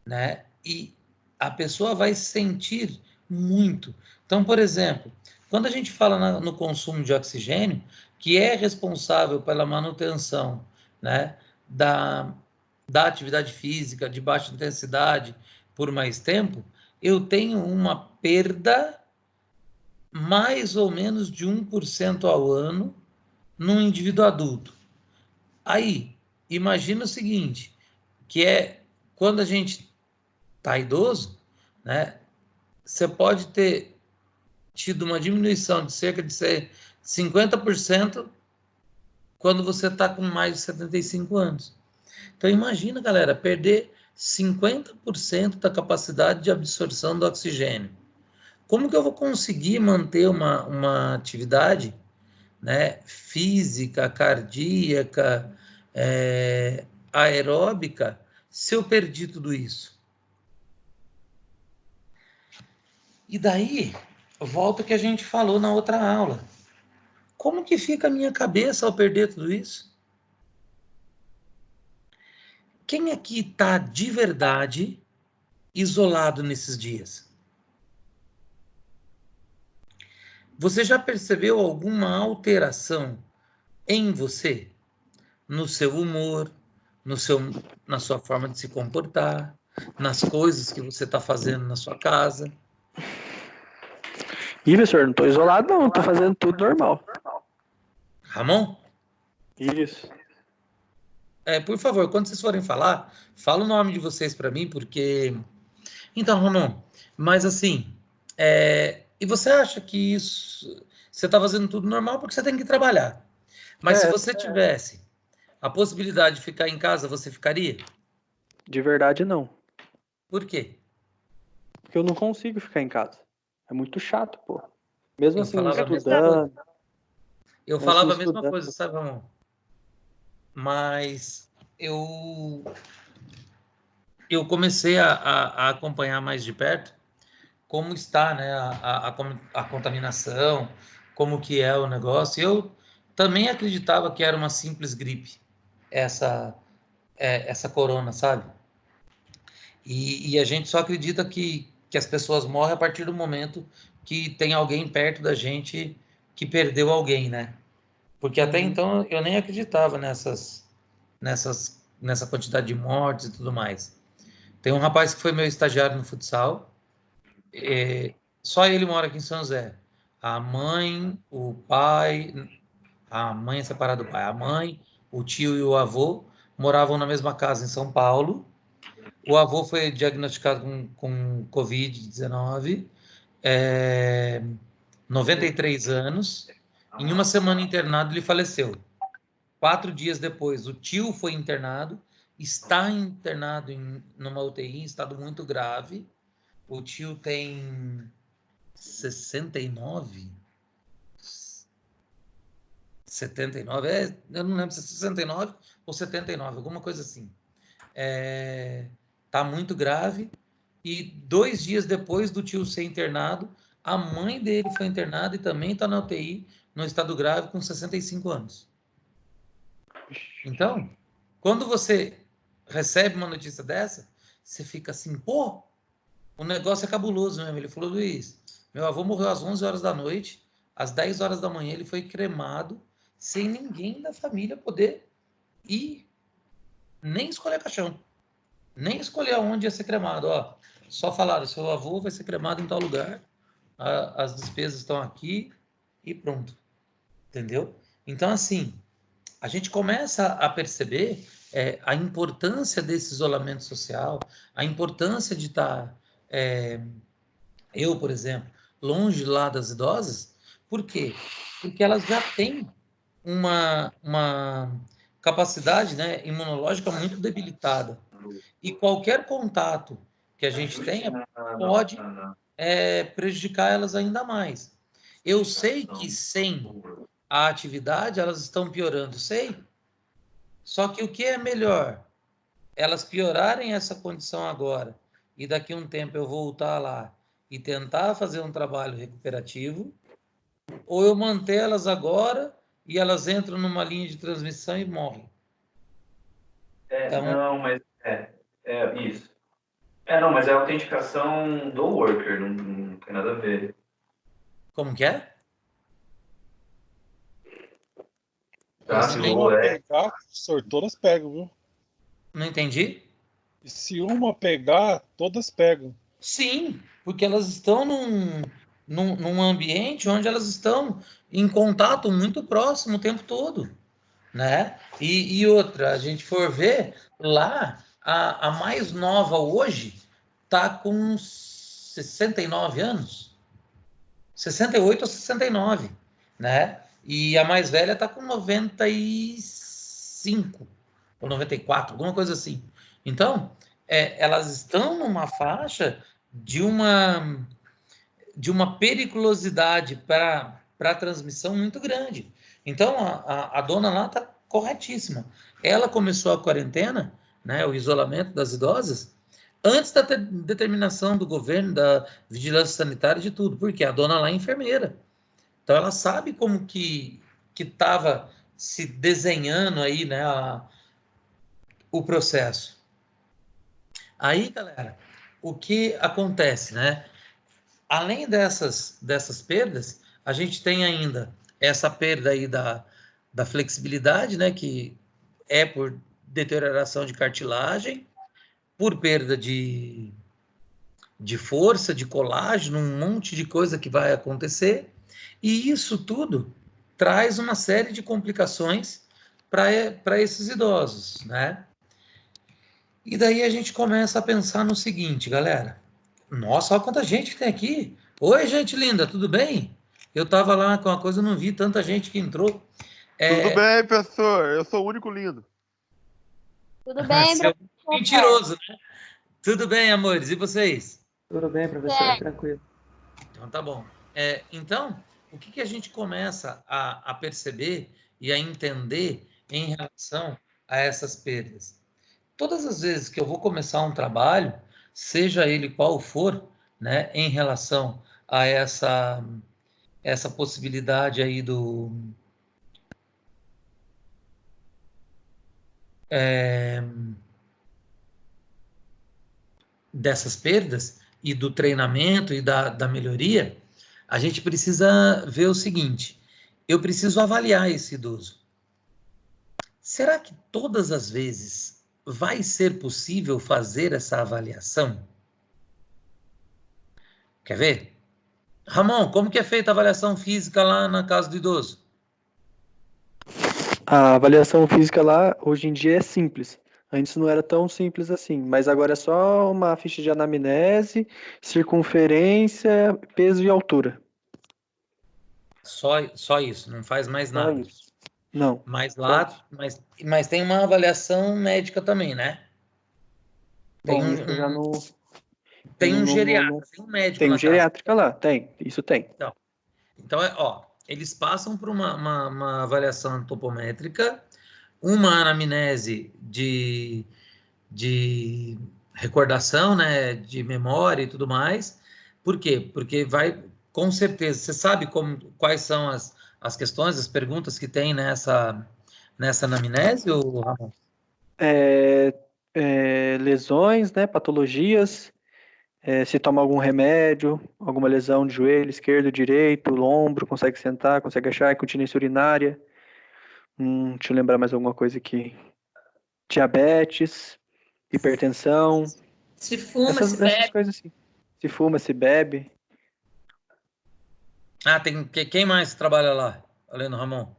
né? E a pessoa vai sentir muito. Então, por exemplo, quando a gente fala no consumo de oxigênio, que é responsável pela manutenção, né, da atividade física de baixa intensidade por mais tempo, eu tenho uma perda mais ou menos de 1% ao ano num indivíduo adulto. Aí, imagina o seguinte, que é quando a gente está idoso, né, você pode ter tido uma diminuição de cerca de 50% quando você está com mais de 75 anos. Então, imagina, galera, perder 50% da capacidade de absorção do oxigênio. Como que eu vou conseguir manter uma atividade, né, física, cardíaca, aeróbica, se eu perdi tudo isso? E daí, volta ao que a gente falou na outra aula. Como que fica a minha cabeça ao perder tudo isso? Quem aqui está de verdade isolado nesses dias? Você já percebeu alguma alteração em você? No seu humor, na sua forma de se comportar, nas coisas que você está fazendo na sua casa? Ih, professor, não tô isolado não, tô fazendo tudo normal. Ramon? Isso. Por favor, quando vocês forem falar, fala o nome de vocês para mim, porque... Então, Ramon, mas assim, e você acha que isso... Você está fazendo tudo normal porque você tem que trabalhar. Mas se você tivesse a possibilidade de ficar em casa, você ficaria? De verdade, não. Por quê? Porque eu não consigo ficar em casa. É muito chato, pô. Mesmo Eu assim, falava a mesma estudando. coisa. Eu Mesmo falava a assim, mesma estudando. coisa, sabe, Ramon? Mas eu comecei a acompanhar mais de perto como está, né, a contaminação, como que é o negócio. Eu também acreditava que era uma simples gripe, essa corona, sabe? E a gente só acredita que as pessoas morrem a partir do momento que tem alguém perto da gente que perdeu alguém, né? Porque até então eu nem acreditava nessa quantidade de mortes e tudo mais. Tem um rapaz que foi meu estagiário no futsal, só ele mora aqui em São José. A mãe, o pai, a mãe é separada do pai, a mãe, o tio e o avô moravam na mesma casa em São Paulo. O avô foi diagnosticado com Covid-19, 93 anos. Em uma semana internado, ele faleceu. 4 dias depois, o tio foi internado, está internado numa UTI em estado muito grave. O tio tem 69? 79? Eu não lembro se é 69 ou 79, alguma coisa assim. Tá muito grave. E 2 dias depois do tio ser internado, a mãe dele foi internada e também está na UTI, no estado grave, com 65 anos. Então, quando você recebe uma notícia dessa, você fica assim, pô, o negócio é cabuloso mesmo. Ele falou, Luiz, meu avô morreu às 11 horas da noite, às 10 horas da manhã ele foi cremado, sem ninguém da família poder ir, nem escolher caixão, nem escolher aonde ia ser cremado. Ó, só falaram, seu avô vai ser cremado em tal lugar, as despesas estão aqui e pronto. Entendeu? Então, assim, a gente começa a perceber a importância desse isolamento social, a importância de estar, eu, por exemplo, longe lá das idosas. Por quê? Porque elas já têm uma capacidade, né, imunológica muito debilitada. E qualquer contato que a gente tenha pode prejudicar elas ainda mais. Eu sei que sem a atividade elas estão piorando, sei. Só que o que é melhor? Elas piorarem essa condição agora e daqui a um tempo eu voltar lá e tentar fazer um trabalho recuperativo, ou eu manter elas agora e elas entram numa linha de transmissão e morrem. Não, mas é isso. Não, mas é a autenticação do worker, não tem nada a ver. Como que é? Tá? Se Não, uma pegar, professor, todas pegam, viu? não entendi. E se uma pegar, todas pegam. Sim, porque elas estão num ambiente onde elas estão em contato muito próximo o tempo todo, né? E outra, a gente for ver, lá, a mais nova hoje está com 69 anos, 68 ou 69, né? E a mais velha está com 95 ou 94, alguma coisa assim. Então, elas estão numa faixa de uma periculosidade para a transmissão muito grande. Então, a dona lá está corretíssima. Ela começou a quarentena, né, o isolamento das idosas, antes da determinação do governo, da vigilância sanitária, de tudo, porque a dona lá é enfermeira. Então, ela sabe como que estava se desenhando aí, né, o processo. Aí, galera, o que acontece, né? Além dessas perdas, a gente tem ainda essa perda aí da flexibilidade, né, que é por deterioração de cartilagem, por perda de força, de colágeno, um monte de coisa que vai acontecer, e isso tudo traz uma série de complicações para esses idosos, né? E daí a gente começa a pensar no seguinte, galera. Nossa, olha quanta gente que tem aqui. Oi, gente linda, tudo bem? Eu tava lá com uma coisa, não vi tanta gente que entrou. Tudo bem, professor? Eu sou o único lindo. Tudo bem, Seu professor? mentiroso, né? Tudo bem, amores? E vocês? Tudo bem, professor? Tranquilo. Então tá bom. Então, o que a gente começa a perceber e a entender em relação a essas perdas? Todas as vezes que eu vou começar um trabalho, seja ele qual for, né, em relação a essa possibilidade aí dessas perdas e do treinamento e da melhoria, a gente precisa ver o seguinte: eu preciso avaliar esse idoso. Será que todas as vezes vai ser possível fazer essa avaliação? Quer ver? Ramon, como que é feita a avaliação física lá na casa do idoso? A avaliação física lá, hoje em dia, é simples. Antes não era tão simples assim, mas agora é só uma ficha de anamnese, circunferência, peso e altura. Só isso, não faz mais Só nada. isso. Não. Mas lá, mas tem uma avaliação médica também, né? Tem Bom, isso eu já não. tem um não- geriatra, tem um médico Tem na casa. geriátrica lá, tem. Isso tem. Então, eles passam por uma avaliação antropométrica, uma anamnese de recordação, né, de memória e tudo mais. Por quê? Porque vai, com certeza, você sabe quais são as questões, as perguntas que tem nessa anamnese, ou, Ramon? Lesões, né, patologias, se toma algum remédio, alguma lesão de joelho esquerdo, direito, ombro, consegue sentar, consegue achar, incontinência urinária. Deixa eu lembrar mais alguma coisa aqui. Diabetes, hipertensão. Se fuma, Essas se bebe. coisas assim. Se fuma, se bebe. Tem quem mais trabalha lá, além do Ramon?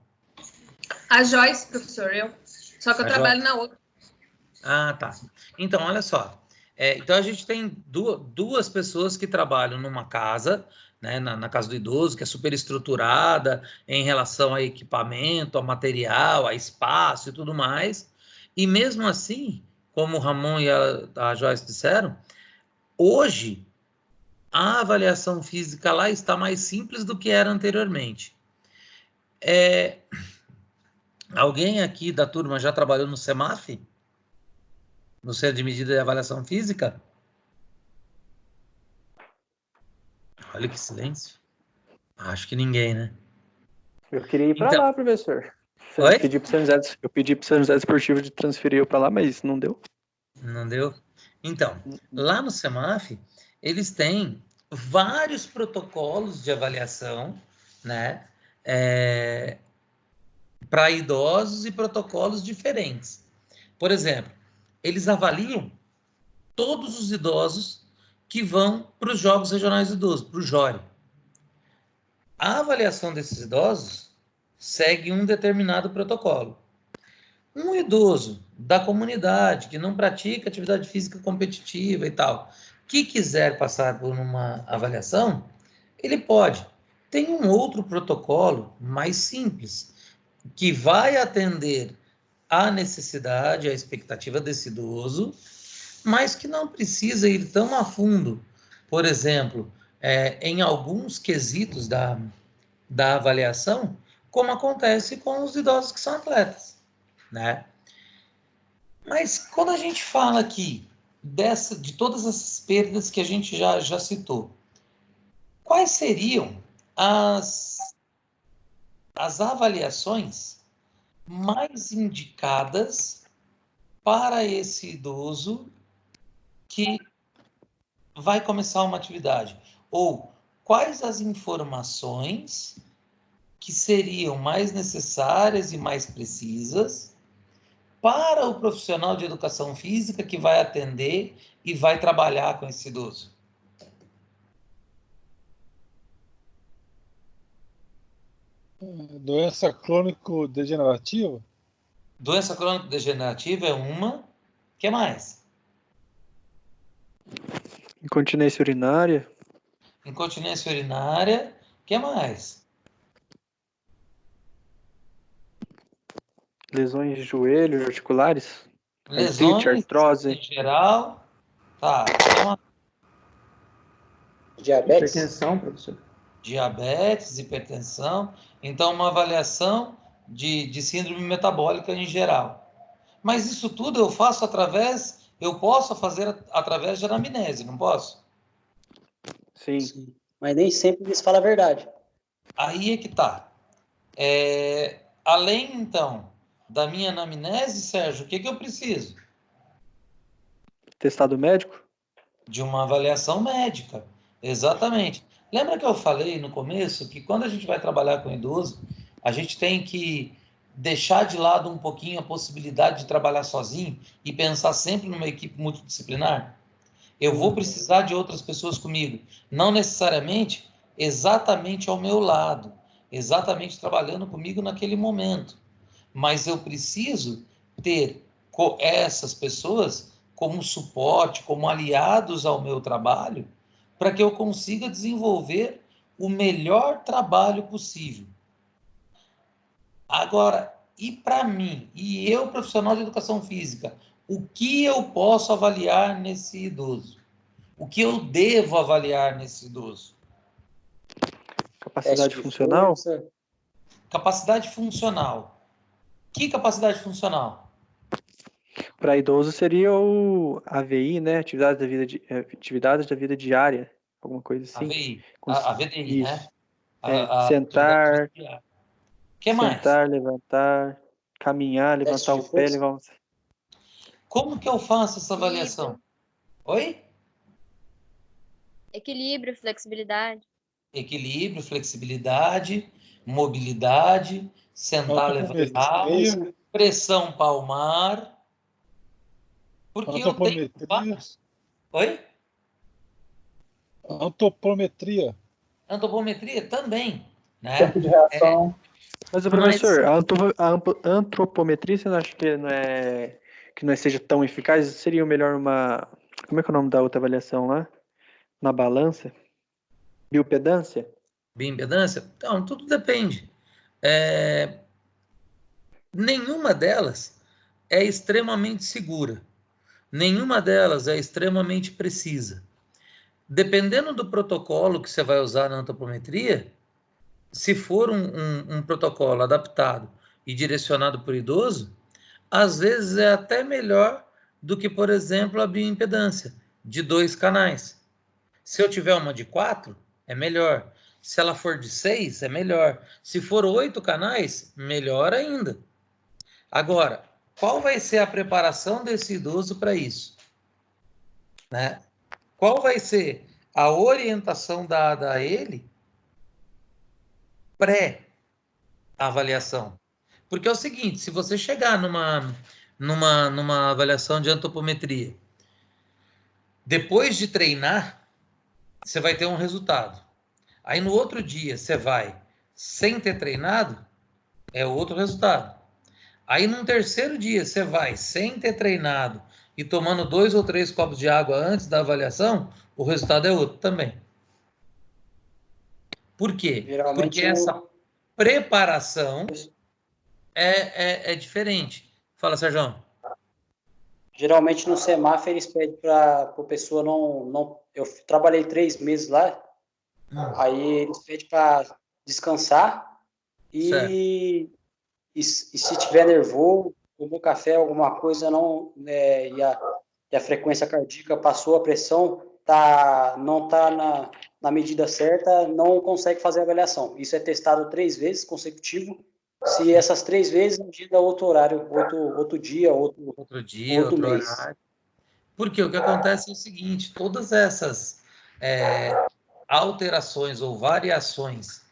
A Joyce, professor, eu. Só que eu A trabalho na outra. Ah, tá. Então, olha só. Então, a gente tem duas pessoas que trabalham numa casa, né, na casa do idoso, que é super estruturada em relação a equipamento, a material, a espaço e tudo mais. E mesmo assim, como o Ramon e a Joyce disseram, hoje a avaliação física lá está mais simples do que era anteriormente. Alguém aqui da turma já trabalhou no CEMAF? No Centro de Medida de Avaliação Física? Olha que silêncio. Acho que ninguém, né? Eu queria ir para Então, lá, professor. oi? Eu pedi para o São José Esportivo de transferir eu para lá, mas não deu. Não deu? Então, lá no CEMAF, eles têm vários protocolos de avaliação, né? Para idosos e protocolos diferentes. Por exemplo, eles avaliam todos os idosos que vão para os Jogos Regionais de Idosos, para o JORI. A avaliação desses idosos segue um determinado protocolo. Um idoso da comunidade que não pratica atividade física competitiva e tal, que quiser passar por uma avaliação, ele pode. Tem um outro protocolo mais simples, que vai atender à necessidade, à expectativa desse idoso, mas que não precisa ir tão a fundo. Por exemplo, em alguns quesitos da avaliação, como acontece com os idosos que são atletas, né? Mas quando a gente fala aqui de todas essas perdas que a gente já citou, quais seriam as avaliações mais indicadas para esse idoso que vai começar uma atividade? Ou quais as informações que seriam mais necessárias e mais precisas para o profissional de educação física que vai atender e vai trabalhar com esse idoso? Doença crônico-degenerativa? Doença crônico-degenerativa é uma. O que mais? Incontinência urinária. Incontinência urinária. O que mais? Lesões de joelho, articulares. Lesões artrose. em geral. Tá. Diabetes? Hipertensão, professor. Diabetes, hipertensão. Então, uma avaliação de síndrome metabólica em geral. Mas isso tudo eu posso fazer através de anamnese, não posso? Sim. Sim. Mas nem sempre eles falam a verdade. Aí é que tá. Além, então, da minha anamnese, Sérgio, o que eu preciso? Testado médico? De uma avaliação médica. Exatamente. Lembra que eu falei no começo que quando a gente vai trabalhar com idoso, a gente tem que deixar de lado um pouquinho a possibilidade de trabalhar sozinho e pensar sempre numa equipe multidisciplinar? Eu vou precisar de outras pessoas comigo, não necessariamente exatamente ao meu lado, exatamente trabalhando comigo naquele momento, mas eu preciso ter essas pessoas como suporte, como aliados ao meu trabalho, para que eu consiga desenvolver o melhor trabalho possível. Agora, e para mim, e eu, profissional de educação física, o que eu posso avaliar nesse idoso? O que eu devo avaliar nesse idoso? Capacidade funcional? Capacidade funcional. Que capacidade funcional? Para idoso seria o AVI, né? Atividades da vida diária, alguma coisa assim. A VDI, né? Sentar, O que mais? sentar, levantar, caminhar, levantar o pé, levantar. Como que eu faço essa avaliação? Oi? Equilíbrio, flexibilidade. Equilíbrio, flexibilidade, mobilidade, sentar, levantar, pressão palmar. Porque eu tenho... Oi? Antropometria. Antropometria também, né? Tempo de reação. Mas, professor, a antropometria, você não acha que não seja tão eficaz? Seria melhor uma... Como é que é o nome da outra avaliação lá? Na balança? Bioimpedância? Bioimpedância? Então, tudo depende. Nenhuma delas é extremamente segura. Nenhuma delas é extremamente precisa. Dependendo do protocolo que você vai usar na antropometria, se for um protocolo adaptado e direcionado para o idoso, às vezes é até melhor do que, por exemplo, a bioimpedância, de 2 canais. Se eu tiver uma de 4, é melhor. Se ela for de 6, é melhor. Se for 8 canais, melhor ainda. Agora, qual vai ser a preparação desse idoso para isso? né? Qual vai ser a orientação dada a ele pré-avaliação? Porque é o seguinte, se você chegar numa avaliação de antropometria, depois de treinar, você vai ter um resultado. Aí no outro dia você vai sem ter treinado, é outro resultado. Aí num terceiro dia você vai sem ter treinado e tomando 2 ou 3 copos de água antes da avaliação, o resultado é outro também. Por quê? Geralmente Porque essa preparação é diferente. Fala, Sérgio. Geralmente no semáforo eles pedem para a pessoa não. Eu trabalhei 3 meses lá, aí eles pedem para descansar e se tiver nervoso, tomou café, alguma coisa, não, e a frequência cardíaca passou, a pressão não está na medida certa, não consegue fazer a avaliação. Isso é testado 3 vezes consecutivo. Se essas 3 vezes, agenda outro horário, outro dia, outro mês. Horário. Porque o que acontece é o seguinte, todas essas alterações ou variações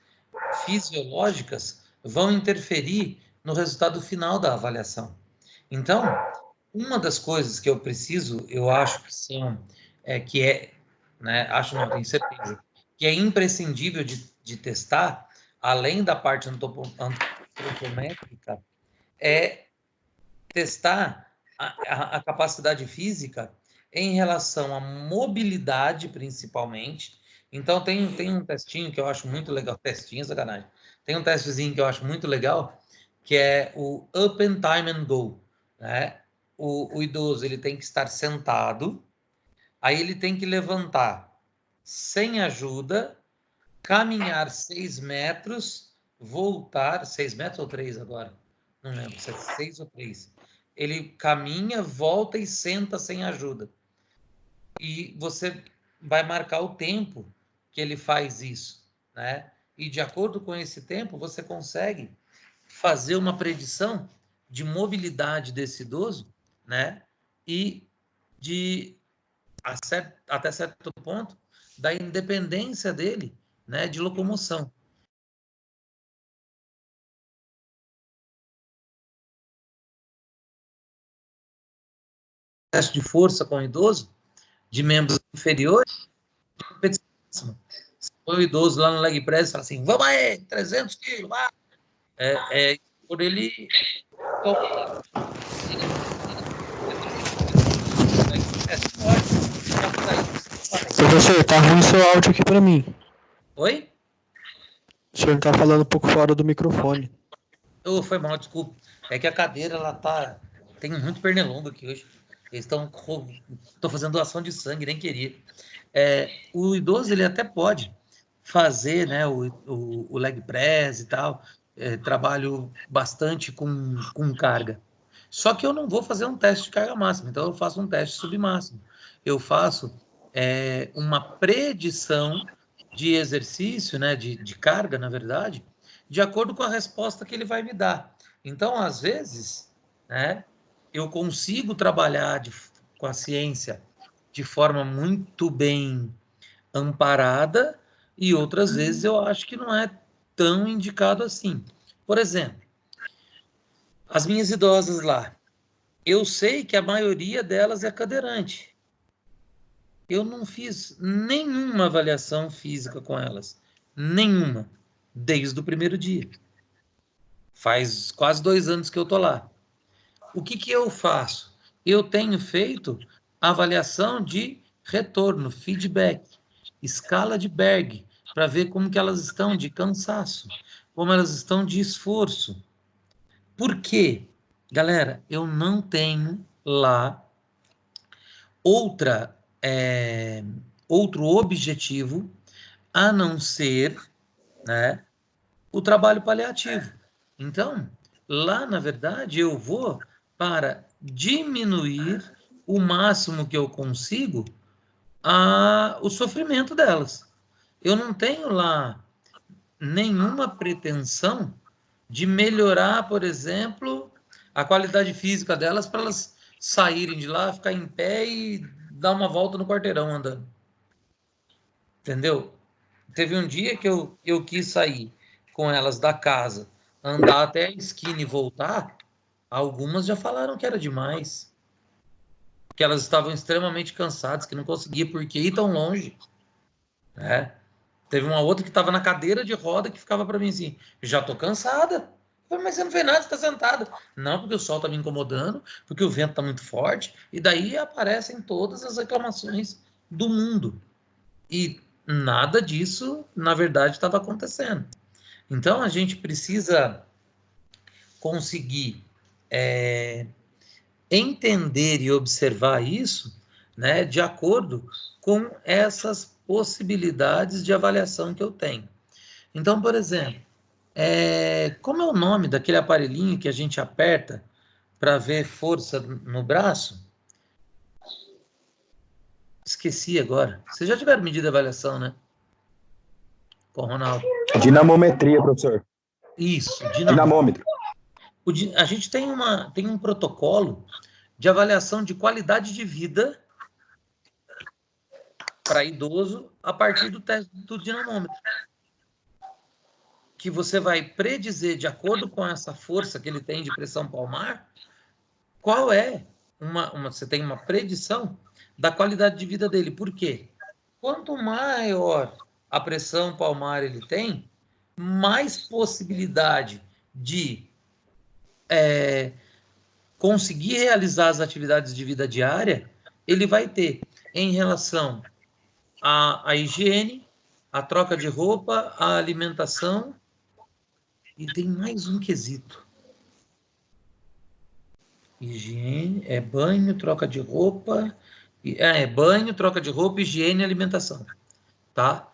fisiológicas vão interferir no resultado final da avaliação. Então, uma das coisas que eu acho que são, acho não, tenho certeza, que é imprescindível de testar, além da parte antropométrica, é testar a capacidade física em relação à mobilidade, principalmente. Então, tem um testinho que eu acho muito legal, testinho, sacanagem. Tem um testezinho que eu acho muito legal, que é o Up and Time and Go, né? O idoso, ele tem que estar sentado, aí ele tem que levantar sem ajuda, caminhar 6 metros, voltar, 6 metros ou 3 agora? Não lembro, se é 6 ou 3. Ele caminha, volta e senta sem ajuda. E você vai marcar o tempo que ele faz isso, né? E de acordo com esse tempo, você consegue fazer uma predição de mobilidade desse idoso, né? E até certo ponto, da independência dele, né, de locomoção. Teste de força com o idoso, de membros inferiores, se for o idoso lá no leg press, fala assim, vamos aí, 300 quilos, vai! Por ele... Professor, tá ruim seu áudio aqui pra mim. Oi? O senhor tá falando um pouco fora do microfone. Foi mal, desculpa. É que a cadeira, ela tá... Tem muito pernilongo aqui hoje. Eles estão fazendo doação de sangue, nem queria. O idoso, ele até pode fazer, né, o leg press e tal, trabalho bastante com carga. Só que eu não vou fazer um teste de carga máxima, então eu faço um teste submáximo. Eu faço uma predição de exercício, né, de carga, na verdade, de acordo com a resposta que ele vai me dar. Então, às vezes, né, eu consigo trabalhar com a ciência de forma muito bem amparada e outras vezes eu acho que não é tão indicado assim. Por exemplo, as minhas idosas lá, eu sei que a maioria delas é cadeirante. Eu não fiz nenhuma avaliação física com elas. Nenhuma. Desde o primeiro dia. Faz quase 2 anos que eu tô lá. O que eu faço? Eu tenho feito avaliação de retorno, feedback, escala de Berg, para ver como que elas estão de cansaço, como elas estão de esforço. Por quê? Galera, eu não tenho lá outro objetivo a não ser, né, o trabalho paliativo. Então, lá, na verdade, eu vou para diminuir o máximo que eu consigo o sofrimento delas. Eu não tenho lá nenhuma pretensão de melhorar, por exemplo, a qualidade física delas para elas saírem de lá, ficar em pé e dar uma volta no quarteirão andando. Entendeu? Teve um dia que eu quis sair com elas da casa, andar até a esquina e voltar. Algumas já falaram que era demais. Que elas estavam extremamente cansadas, que não conseguia porque ir tão longe. Né? Teve uma outra que estava na cadeira de roda que ficava para mim assim, já tô cansada. Eu falei, mas você não fez nada, você está sentada. Não, porque o sol está me incomodando, porque o vento está muito forte. E daí aparecem todas as reclamações do mundo. E nada disso, na verdade, estava acontecendo. Então, a gente precisa conseguir entender e observar isso, né, de acordo com essas possibilidades de avaliação que eu tenho. Então, por exemplo, como é o nome daquele aparelhinho que a gente aperta para ver força no braço? Esqueci agora. Vocês já tiveram medida de avaliação, né? Com o Ronaldo. Dinamometria, professor. Isso, Dinamômetro. A gente tem um protocolo de avaliação de qualidade de vida para idoso a partir do teste do dinamômetro. Que você vai predizer, de acordo com essa força que ele tem de pressão palmar, qual é você tem uma predição da qualidade de vida dele. Por quê? Quanto maior a pressão palmar ele tem, mais possibilidade de conseguir realizar as atividades de vida diária ele vai ter em relação à higiene, à troca de roupa, à alimentação, e tem mais um quesito. Higiene, banho, troca de roupa, banho, troca de roupa, higiene e alimentação, tá?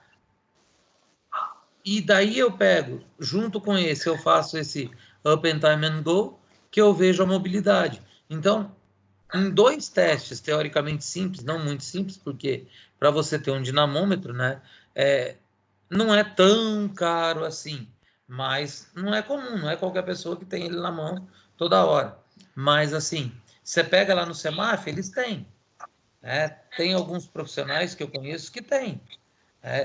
E daí eu pego, junto com esse, eu faço esse Up and Time and Go, que eu vejo a mobilidade. Então, em 2 testes teoricamente simples, não muito simples, porque para você ter um dinamômetro, né, não é tão caro assim, mas não é comum, não é qualquer pessoa que tem ele na mão toda hora. Mas, assim, você pega lá no Semaf, eles têm. Né? Tem alguns profissionais que eu conheço que têm.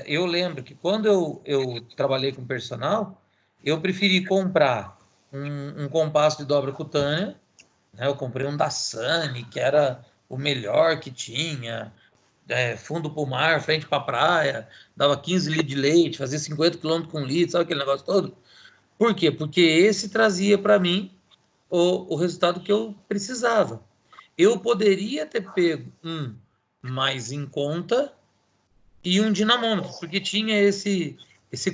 Eu lembro que quando eu trabalhei com personal, eu preferi comprar um compasso de dobra cutânea, né? Eu comprei um da Sany, que era o melhor que tinha, fundo para o mar, frente para a praia, dava 15 litros de leite, fazia 50 km com litro, sabe aquele negócio todo? Por quê? Porque esse trazia para mim o resultado que eu precisava. Eu poderia ter pego um mais em conta e um dinamômetro, porque tinha esse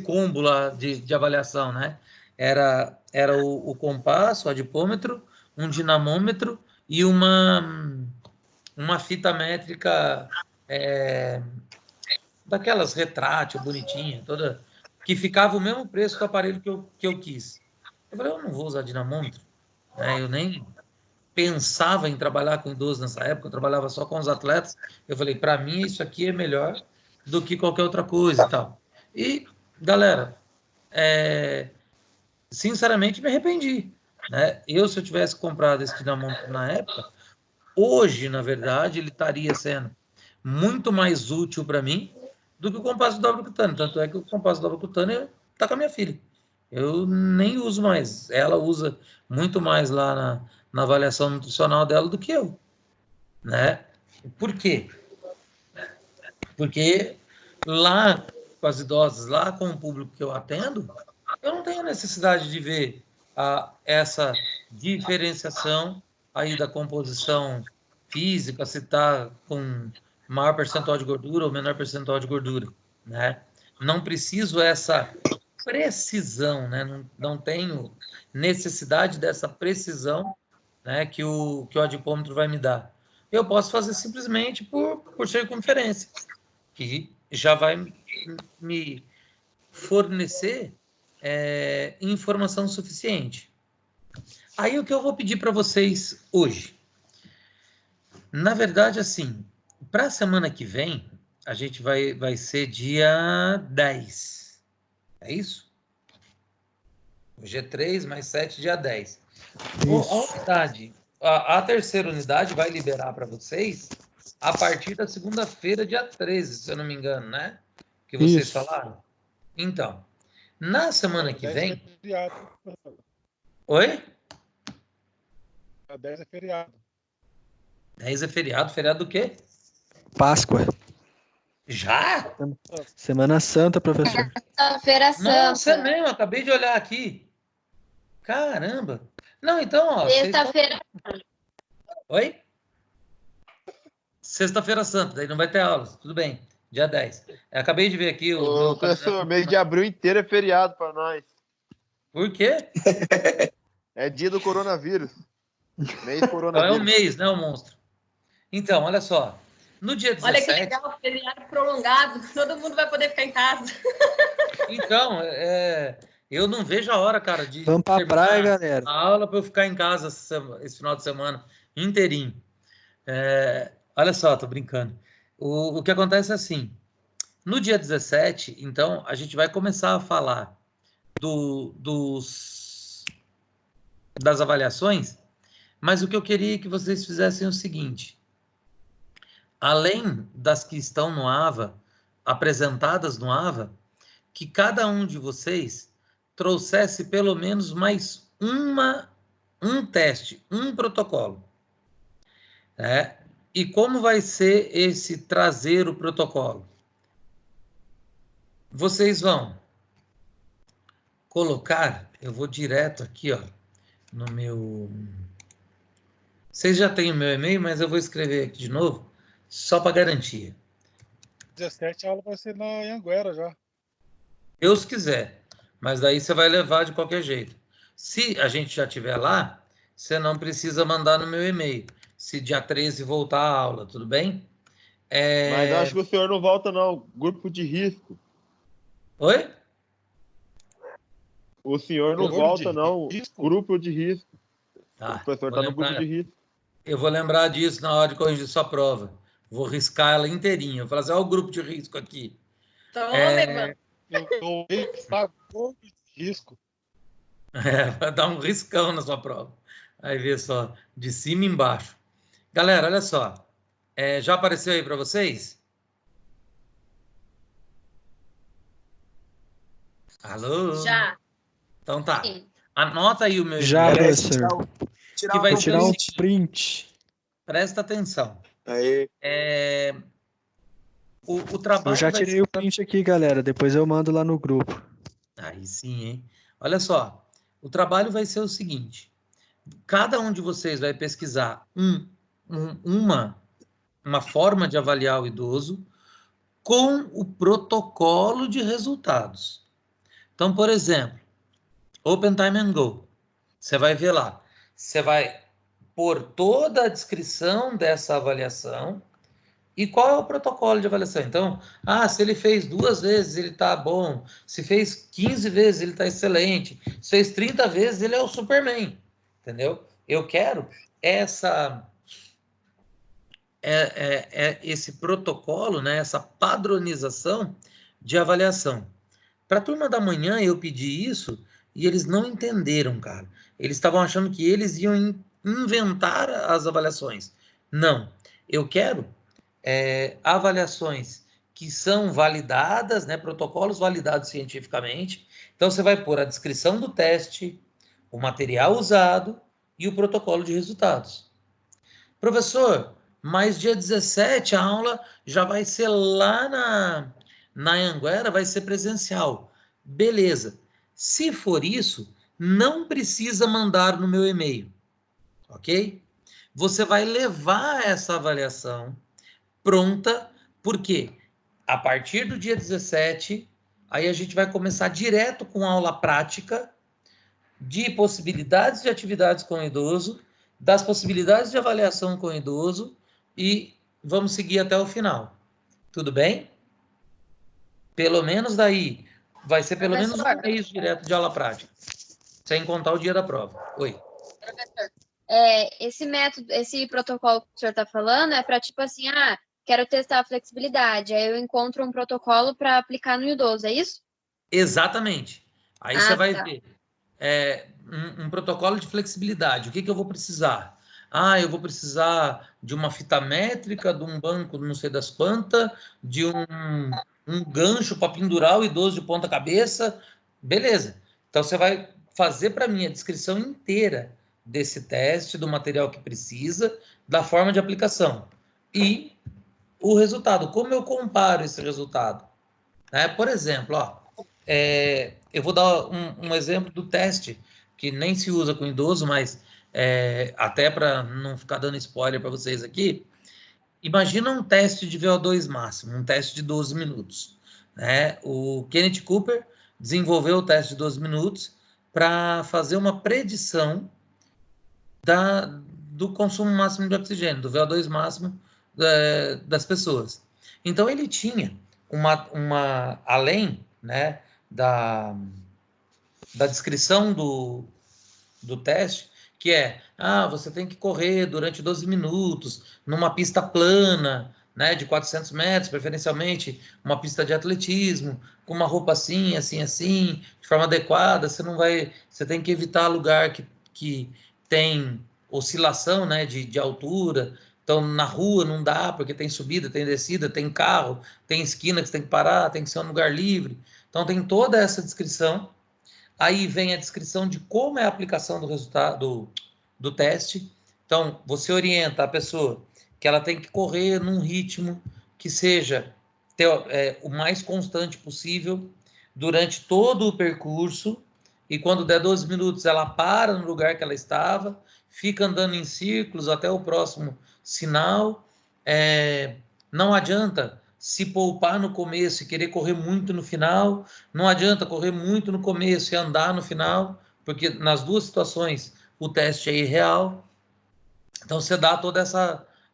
combo lá de avaliação, né? Era o compasso, o adipômetro, um dinamômetro e uma fita métrica daquelas retrátil, bonitinha, toda, que ficava o mesmo preço do aparelho que eu quis. Eu falei, eu não vou usar dinamômetro, né? Eu nem pensava em trabalhar com idosos nessa época, eu trabalhava só com os atletas. Eu falei, para mim isso aqui é melhor do que qualquer outra coisa e tal. E, galera, sinceramente me arrependi. Né? Se eu tivesse comprado esse dinamômetro na época, hoje, na verdade, ele estaria sendo muito mais útil para mim do que o compasso dobra cutâneo. Tanto é que o compasso dobra cutâneo está com a minha filha. Eu nem uso mais. Ela usa muito mais lá na avaliação nutricional dela do que eu. Né? Por quê? Porque lá com as idosas, lá com o público que eu atendo, eu não tenho necessidade de ver essa diferenciação aí da composição física, se está com maior percentual de gordura ou menor percentual de gordura, né? Não preciso essa precisão, né? Não tenho necessidade dessa precisão, né, que o adipômetro vai me dar. Eu posso fazer simplesmente por circunferência, que já vai me fornecer informação suficiente. Aí o que eu vou pedir para vocês hoje? Na verdade, assim, para a semana que vem, a gente vai ser dia 10. É isso? Hoje é 3 mais 7, dia 10. A unidade, a terceira unidade vai liberar para vocês a partir da segunda-feira, dia 13, se eu não me engano, né? Que vocês Isso. falaram. Então, na semana que 10 vem... é feriado, professor. Oi? 10 é feriado. 10 é feriado. Feriado do quê? Páscoa. Já? Semana Santa, professor. Sexta-feira Nossa, é Santa. mesmo. Acabei de olhar aqui. Caramba. Não, então, ó... vocês estão- Sexta-feira. Oi? Sexta-feira Santa, daí não vai ter aulas. Tudo bem. Dia 10. Eu acabei de ver aqui o... Ô, meu professor, calendário. mês de abril inteiro é feriado pra nós. Por quê? É dia do coronavírus. Mês Então é coronavírus. um mês, né, o monstro? Então, olha só. No dia 17... Olha que legal, feriado prolongado. Todo mundo vai poder ficar em casa. Então, eu não vejo a hora, cara, de Vamos pra terminar praia, galera. a aula para eu ficar em casa esse final de semana inteirinho. Olha só, tô brincando. O que acontece é assim, no dia 17, então, a gente vai começar a falar das avaliações, mas o que eu queria que vocês fizessem é o seguinte, além das que estão no AVA, apresentadas no AVA, que cada um de vocês trouxesse pelo menos mais um teste, um protocolo. Né? E como vai ser esse trazer o protocolo? Vocês vão colocar, eu vou direto aqui, ó, no meu... Vocês já têm o meu e-mail, mas eu vou escrever aqui de novo, só para garantia. 17 a aula vai ser na Anhanguera já. Deus quiser, mas daí você vai levar de qualquer jeito. Se a gente já estiver lá, você não precisa mandar no meu e-mail. Se dia 13 voltar a aula, tudo bem? Mas acho que o senhor não volta, não. Grupo de risco. Oi? O senhor não Grupo volta, de não. risco? Grupo de risco. Tá, O professor vou está no grupo lembrar. de risco. Eu vou lembrar disso na hora de corrigir sua prova. Vou riscar ela inteirinha. Eu vou falar assim, olha o grupo de risco aqui. Toma, Evan. Eu está grupo de risco. Vai dar um riscão na sua prova. Aí vê só, de cima e embaixo. Galera, olha só. Já apareceu aí para vocês? Alô? Já. Então tá. Sim. Anota aí o meu Já, e-mail, professor. que vai Vou ser tirar o um seguinte. print. Presta atenção. Aí. O trabalho Eu já vai tirei ser- o print aqui, galera. Depois eu mando lá no grupo. Aí sim, hein? Olha só. O trabalho vai ser o seguinte. Cada um de vocês vai pesquisar uma forma de avaliar o idoso com o protocolo de resultados. Então, por exemplo, Open Time and Go. Você vai ver lá. Você vai pôr toda a descrição dessa avaliação e qual é o protocolo de avaliação. Então, se ele fez 2 vezes, ele está bom. Se fez 15 vezes, ele está excelente. Se fez 30 vezes, ele é o Superman. Entendeu? Eu quero esse protocolo, né, essa padronização de avaliação. Para a turma da manhã, eu pedi isso e eles não entenderam, cara. Eles estavam achando que eles iam inventar as avaliações. Não. Eu quero avaliações que são validadas, né, protocolos validados cientificamente. Então, você vai pôr a descrição do teste, o material usado e o protocolo de resultados. Professor, mas dia 17 a aula já vai ser lá na Anhanguera, vai ser presencial. Beleza. Se for isso, não precisa mandar no meu e-mail, ok? Você vai levar essa avaliação pronta, porque a partir do dia 17, aí a gente vai começar direto com aula prática de possibilidades de atividades com o idoso, das possibilidades de avaliação com o idoso e vamos seguir até o final. Tudo bem? Pelo menos daí, vai ser pelo menos um mês direto de aula prática, sem contar o dia da prova. Oi. Professor, esse método, esse protocolo que o senhor está falando é para tipo assim, quero testar a flexibilidade, aí eu encontro um protocolo para aplicar no idoso, é isso? Exatamente. Aí você vai tá. ver um protocolo de flexibilidade. O que eu vou precisar? eu vou precisar de uma fita métrica, de um banco não sei das quantas, de um gancho para pendurar o idoso de ponta cabeça. Beleza. Então, você vai fazer para mim a descrição inteira desse teste, do material que precisa, da forma de aplicação. E o resultado, como eu comparo esse resultado? Por exemplo, eu vou dar um exemplo do teste, que nem se usa com idoso, mas até para não ficar dando spoiler para vocês aqui, imagina um teste de VO2 máximo, um teste de 12 minutos. O Kenneth Cooper desenvolveu o teste de 12 minutos para fazer uma predição do consumo máximo de oxigênio, do VO2 máximo das pessoas. Então, ele tinha além da descrição do teste, que você tem que correr durante 12 minutos numa pista plana, de 400 metros, preferencialmente uma pista de atletismo, com uma roupa assim, assim, assim, de forma adequada. Você tem que evitar lugar que tem oscilação, de altura. Então, na rua não dá, porque tem subida, tem descida, tem carro, tem esquina que você tem que parar, tem que ser um lugar livre. Então, tem toda essa descrição. Aí vem a descrição de como é a aplicação do resultado do teste. Então, você orienta a pessoa que ela tem que correr num ritmo que seja o mais constante possível durante todo o percurso, e quando der 12 minutos, ela para no lugar que ela estava, fica andando em círculos até o próximo sinal. Não adianta se poupar no começo e querer correr muito no final, não adianta correr muito no começo e andar no final, porque nas duas situações o teste é irreal. Então, você dá todas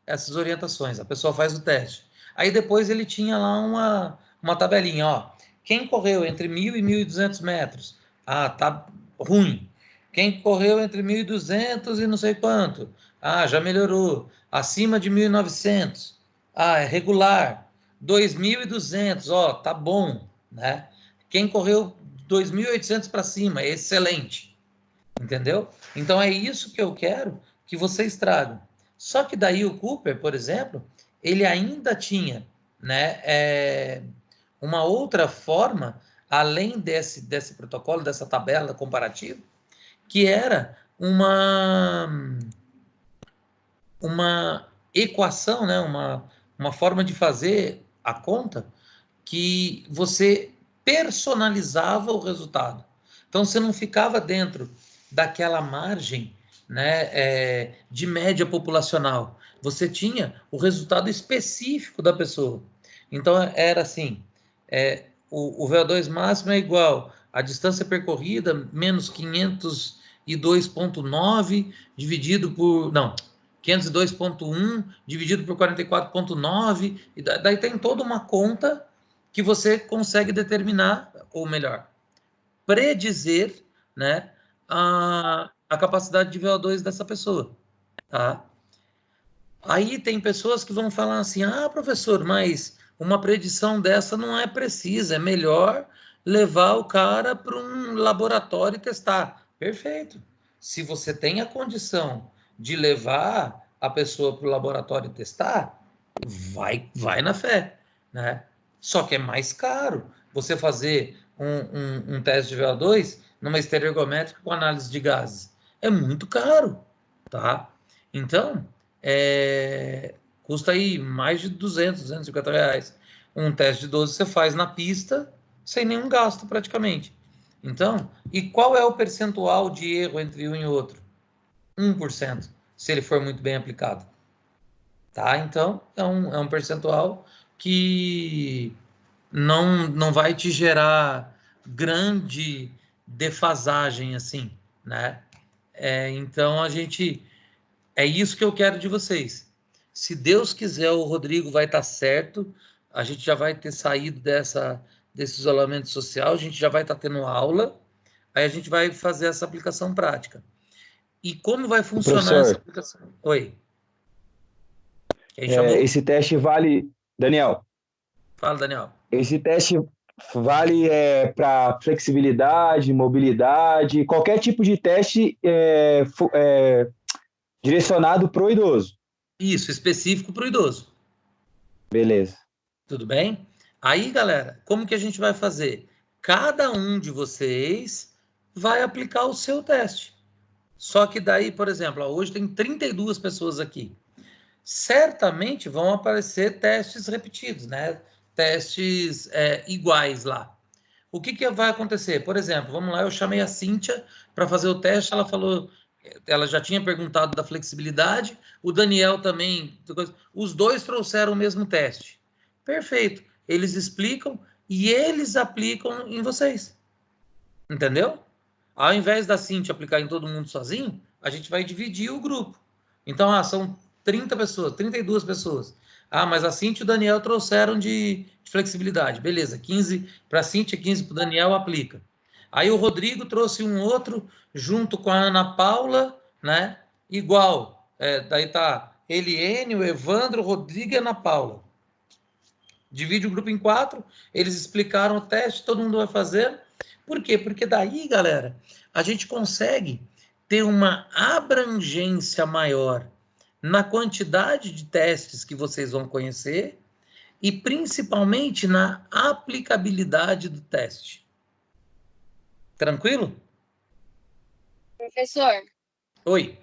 essas orientações, a pessoa faz o teste. Aí, depois, ele tinha lá uma tabelinha, quem correu entre 1.000 e 1.200 metros? Tá ruim. Quem correu entre 1.200 e não sei quanto? Já melhorou. Acima de 1.900? É regular. 2.200, tá bom, Quem correu 2.800 para cima, é excelente. Entendeu? Então, é isso que eu quero que vocês tragam. Só que daí o Cooper, por exemplo, ele ainda tinha, uma outra forma, além desse protocolo, dessa tabela comparativa, que era uma equação, uma forma de fazer a conta que você personalizava o resultado. Então, você não ficava dentro daquela margem de média populacional. Você tinha o resultado específico da pessoa. Então, era assim, o VO2 máximo é igual a distância percorrida menos 502,9 dividido por... Não, 502,1 dividido por 44,9, e daí tem toda uma conta que você consegue determinar, ou melhor, predizer, a capacidade de VO2 dessa pessoa, tá? Aí tem pessoas que vão falar assim, professor, mas uma predição dessa não é precisa, é melhor levar o cara para um laboratório e testar. Perfeito. Se você tem a condição de levar a pessoa para o laboratório e testar, vai na fé, Só que é mais caro você fazer um teste de VO2 numa esteira ergométrica com análise de gases. É muito caro, tá? Então, custa aí mais de 250 reais. Um teste de 12 você faz na pista sem nenhum gasto praticamente. Então, e qual é o percentual de erro entre um e outro? 1%, se ele for muito bem aplicado. Tá? Então, é um percentual que não vai te gerar grande defasagem assim, então, é isso que eu quero de vocês. Se Deus quiser, o Rodrigo vai estar certo, a gente já vai ter saído desse isolamento social, a gente já vai estar tendo aula, aí a gente vai fazer essa aplicação prática. E como vai funcionar essa aplicação? Oi. Esse teste vale... Daniel. Fala, Daniel. Esse teste vale para flexibilidade, mobilidade, qualquer tipo de teste Direcionado pro idoso. Isso, específico para o idoso. Beleza. Tudo bem? Aí, galera, como que a gente vai fazer? Cada um de vocês vai aplicar o seu teste. Só que daí, por exemplo, hoje tem 32 pessoas aqui. Certamente vão aparecer testes repetidos, né? Testes iguais lá. O que vai acontecer? Por exemplo, vamos lá, eu chamei a Cíntia para fazer o teste, ela falou, ela já tinha perguntado da flexibilidade, o Daniel também, os dois trouxeram o mesmo teste. Perfeito. Eles explicam e eles aplicam em vocês. Entendeu? Ao invés da Cíntia aplicar em todo mundo sozinho, a gente vai dividir o grupo. Então, são 30 pessoas, 32 pessoas. Mas a Cíntia e o Daniel trouxeram de flexibilidade. Beleza, 15 para a Cíntia, 15 para o Daniel, aplica. Aí o Rodrigo trouxe um outro junto com a Ana Paula, né? Igual. Daí tá Eliene, o Evandro, o Rodrigo e a Ana Paula. Divide o grupo em 4, eles explicaram o teste, todo mundo vai fazer. Por quê? Porque daí, galera, a gente consegue ter uma abrangência maior na quantidade de testes que vocês vão conhecer e principalmente na aplicabilidade do teste. Tranquilo? Professor. Oi.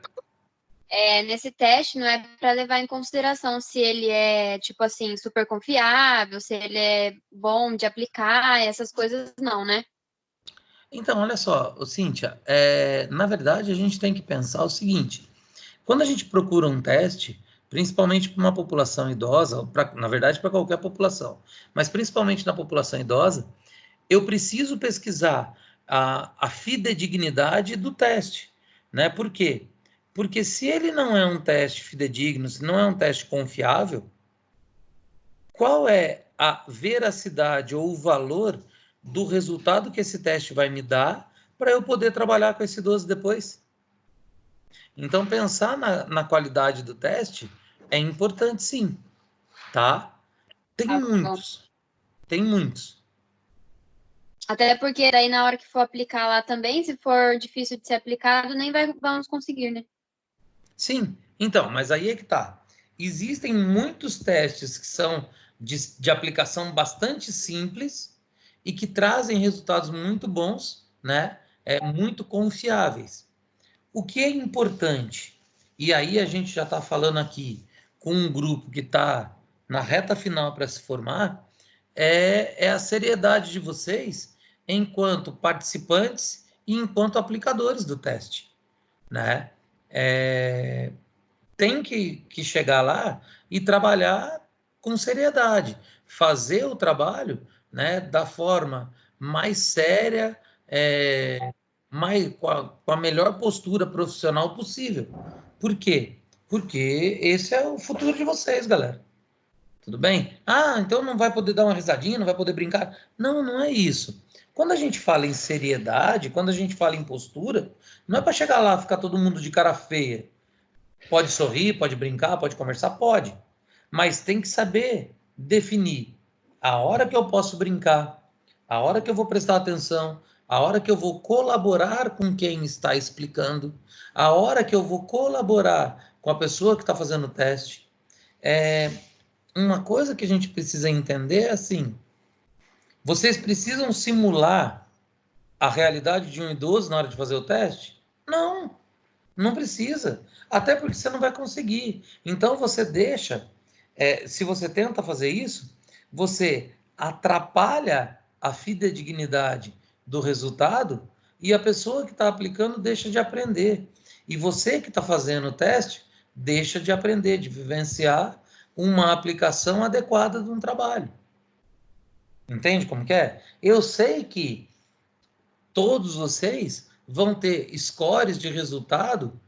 Nesse teste não é para levar em consideração se ele é, tipo assim, super confiável, se ele é bom de aplicar, essas coisas não, né? Então, olha só, Cíntia, na verdade a gente tem que pensar o seguinte, quando a gente procura um teste, principalmente para uma população idosa, na verdade para qualquer população, mas principalmente na população idosa, eu preciso pesquisar a fidedignidade do teste, né? Por quê? Porque se ele não é um teste fidedigno, se não é um teste confiável, qual é a veracidade ou o valor do resultado que esse teste vai me dar para eu poder trabalhar com esse idoso depois? Então, pensar na qualidade do teste é importante, sim, tá? Tem muitos. Até porque daí na hora que for aplicar lá também, se for difícil de ser aplicado, nem vamos conseguir, né? Sim, então, mas aí é que tá. Existem muitos testes que são de aplicação bastante simples e que trazem resultados muito bons, né? Muito confiáveis. O que é importante, e aí a gente já está falando aqui com um grupo que está na reta final para se formar, é a seriedade de vocês enquanto participantes e enquanto aplicadores do teste, né? Tem que chegar lá e trabalhar com seriedade, fazer o trabalho, né, da forma mais séria, com a melhor postura profissional possível. Por quê? Porque esse é o futuro de vocês, galera. Tudo bem? Então não vai poder dar uma risadinha, não vai poder brincar. Não, não é isso. Quando a gente fala em seriedade, quando a gente fala em postura, não é para chegar lá e ficar todo mundo de cara feia. Pode sorrir, pode brincar, pode conversar, pode. Mas tem que saber definir a hora que eu posso brincar, a hora que eu vou prestar atenção, a hora que eu vou colaborar com quem está explicando, a hora que eu vou colaborar com a pessoa que está fazendo o teste. Uma coisa que a gente precisa entender é assim, vocês precisam simular a realidade de um idoso na hora de fazer o teste? Não, não precisa. Até porque você não vai conseguir. Então você deixa, se você tenta fazer isso, você atrapalha a fidedignidade do resultado e a pessoa que está aplicando deixa de aprender. E você que está fazendo o teste deixa de aprender, de vivenciar uma aplicação adequada de um trabalho. Entende como que é? Eu sei que todos vocês vão ter scores de resultado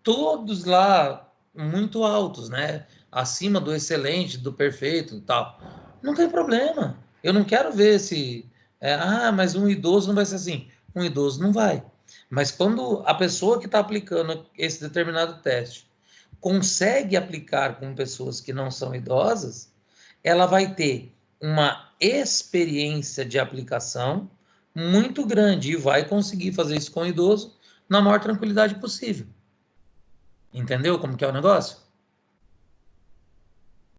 todos lá muito altos, né? Acima do excelente, do perfeito e tal. Não tem problema. Eu não quero ver se... mas um idoso não vai ser assim. Um idoso não vai. Mas quando a pessoa que está aplicando esse determinado teste consegue aplicar com pessoas que não são idosas, ela vai ter uma experiência de aplicação muito grande e vai conseguir fazer isso com o idoso na maior tranquilidade possível. Entendeu como que é o negócio?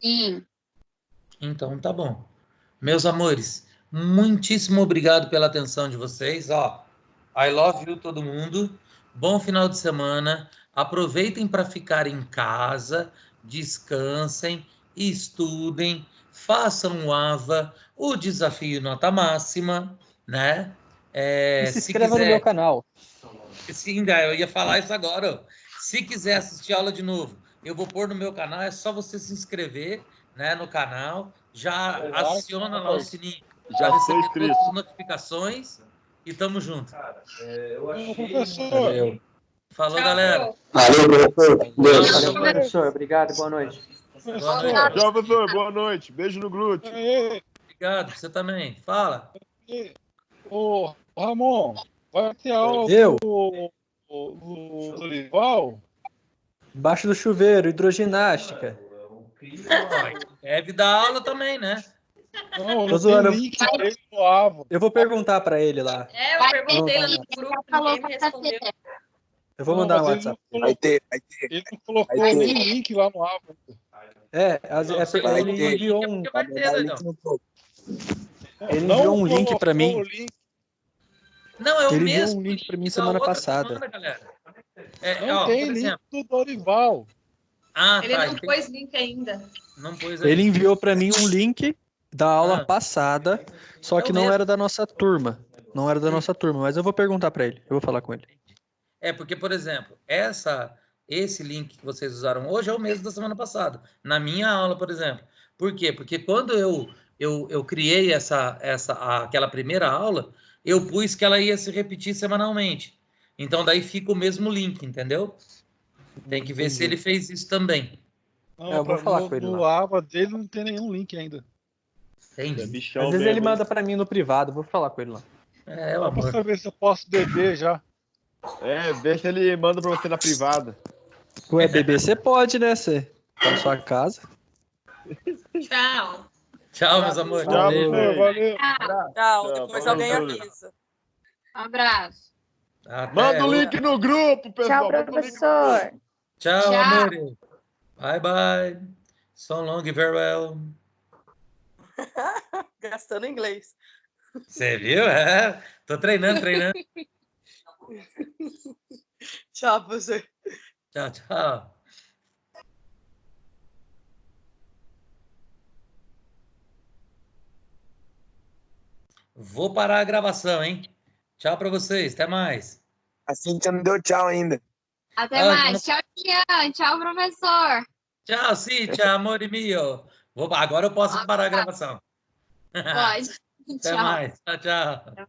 Sim. Então tá bom. Meus amores, muitíssimo obrigado pela atenção de vocês. Ó, I love you todo mundo. Bom final de semana. Aproveitem para ficar em casa, descansem, estudem, façam o AVA, o desafio nota máxima, né? E se inscreva no meu canal. Sim, eu ia falar isso agora. Ó. Se quiser assistir a aula de novo, eu vou pôr no meu canal. É só você se inscrever, né, no canal. Já aciona lá o sininho Já para estou receber inscrito. todas as notificações. E tamo junto. Professor. Valeu. Falou, Tchau, galera. Valeu, professor. Deus. Valeu, professor. Obrigado. Boa noite. Boa noite. Tchau, professor. Boa noite. Beijo no glúteo. Obrigado. Você também. Fala. Ô, Ramon, vai ter aula Eu? do Dorival? Embaixo do chuveiro, hidroginástica. Deve dar aula também, né? Não, Tô não zoando. tem link pra ele no AVA. Eu vou perguntar pra ele lá. É, eu perguntei lá no grupo, ninguém me respondeu. Eu vou Não, mandar mas um ele não WhatsApp. colocou- Ele não colocou nem link lá no AVA. Ele enviou um, Vai ter, doidão. ele Não enviou um link colocou pra mim. o link. Não, é o Ele enviou mesmo. um link pra mim da semana outra passada. semana, galera. É, Não ó, tem por link exemplo. do Dorival. Ah, Ele tá. não pôs link ainda. Não pôs aí. Ele enviou pra mim um link da aula Ah. passada, só É que o não mesmo. era da nossa turma. Não era da nossa turma, mas eu vou perguntar pra ele. Eu vou falar com ele. É, porque, por exemplo, esse link que vocês usaram hoje é o mesmo da semana passada. Na minha aula, por exemplo. Por quê? Porque quando eu criei aquela primeira aula, eu pus que ela ia se repetir semanalmente. Então, daí fica o mesmo link, entendeu? Tem que ver se ele fez isso também. Não, Eu vou falar com ele no lá. AVA dele não tem nenhum link ainda. Entendi. Bichão Às vezes mesmo, ele hein? manda pra mim no privado, eu vou falar com ele lá. É, o Só pra amor. saber se eu posso beber já. Vê se ele manda pra você na privada. Ué, bebê, você pode, né? Você tá na sua casa. Tchau. Tchau, meus amores. Tchau, Valeu. professor. Valeu. Tchau. Tchau, depois falou, alguém Júlia. avisa. Um abraço. Até Manda o outra. link no grupo, pessoal. Tchau, Manda o link no professor. grupo. Tchau, Tchau. amor. Bye, bye. So long and farewell. Gastando inglês. Você viu? É. Tô treinando. Tchau, professor. Tchau, tchau. Vou parar a gravação, hein? Tchau pra vocês. Até mais. A Cintia não deu tchau ainda. Até Ah, mais. Tchau, Tian. Tchau, professor. Tchau, Cíntia, amor mio. Agora eu posso parar a gravação. Pode. Até Tchau. mais. Tchau, tchau.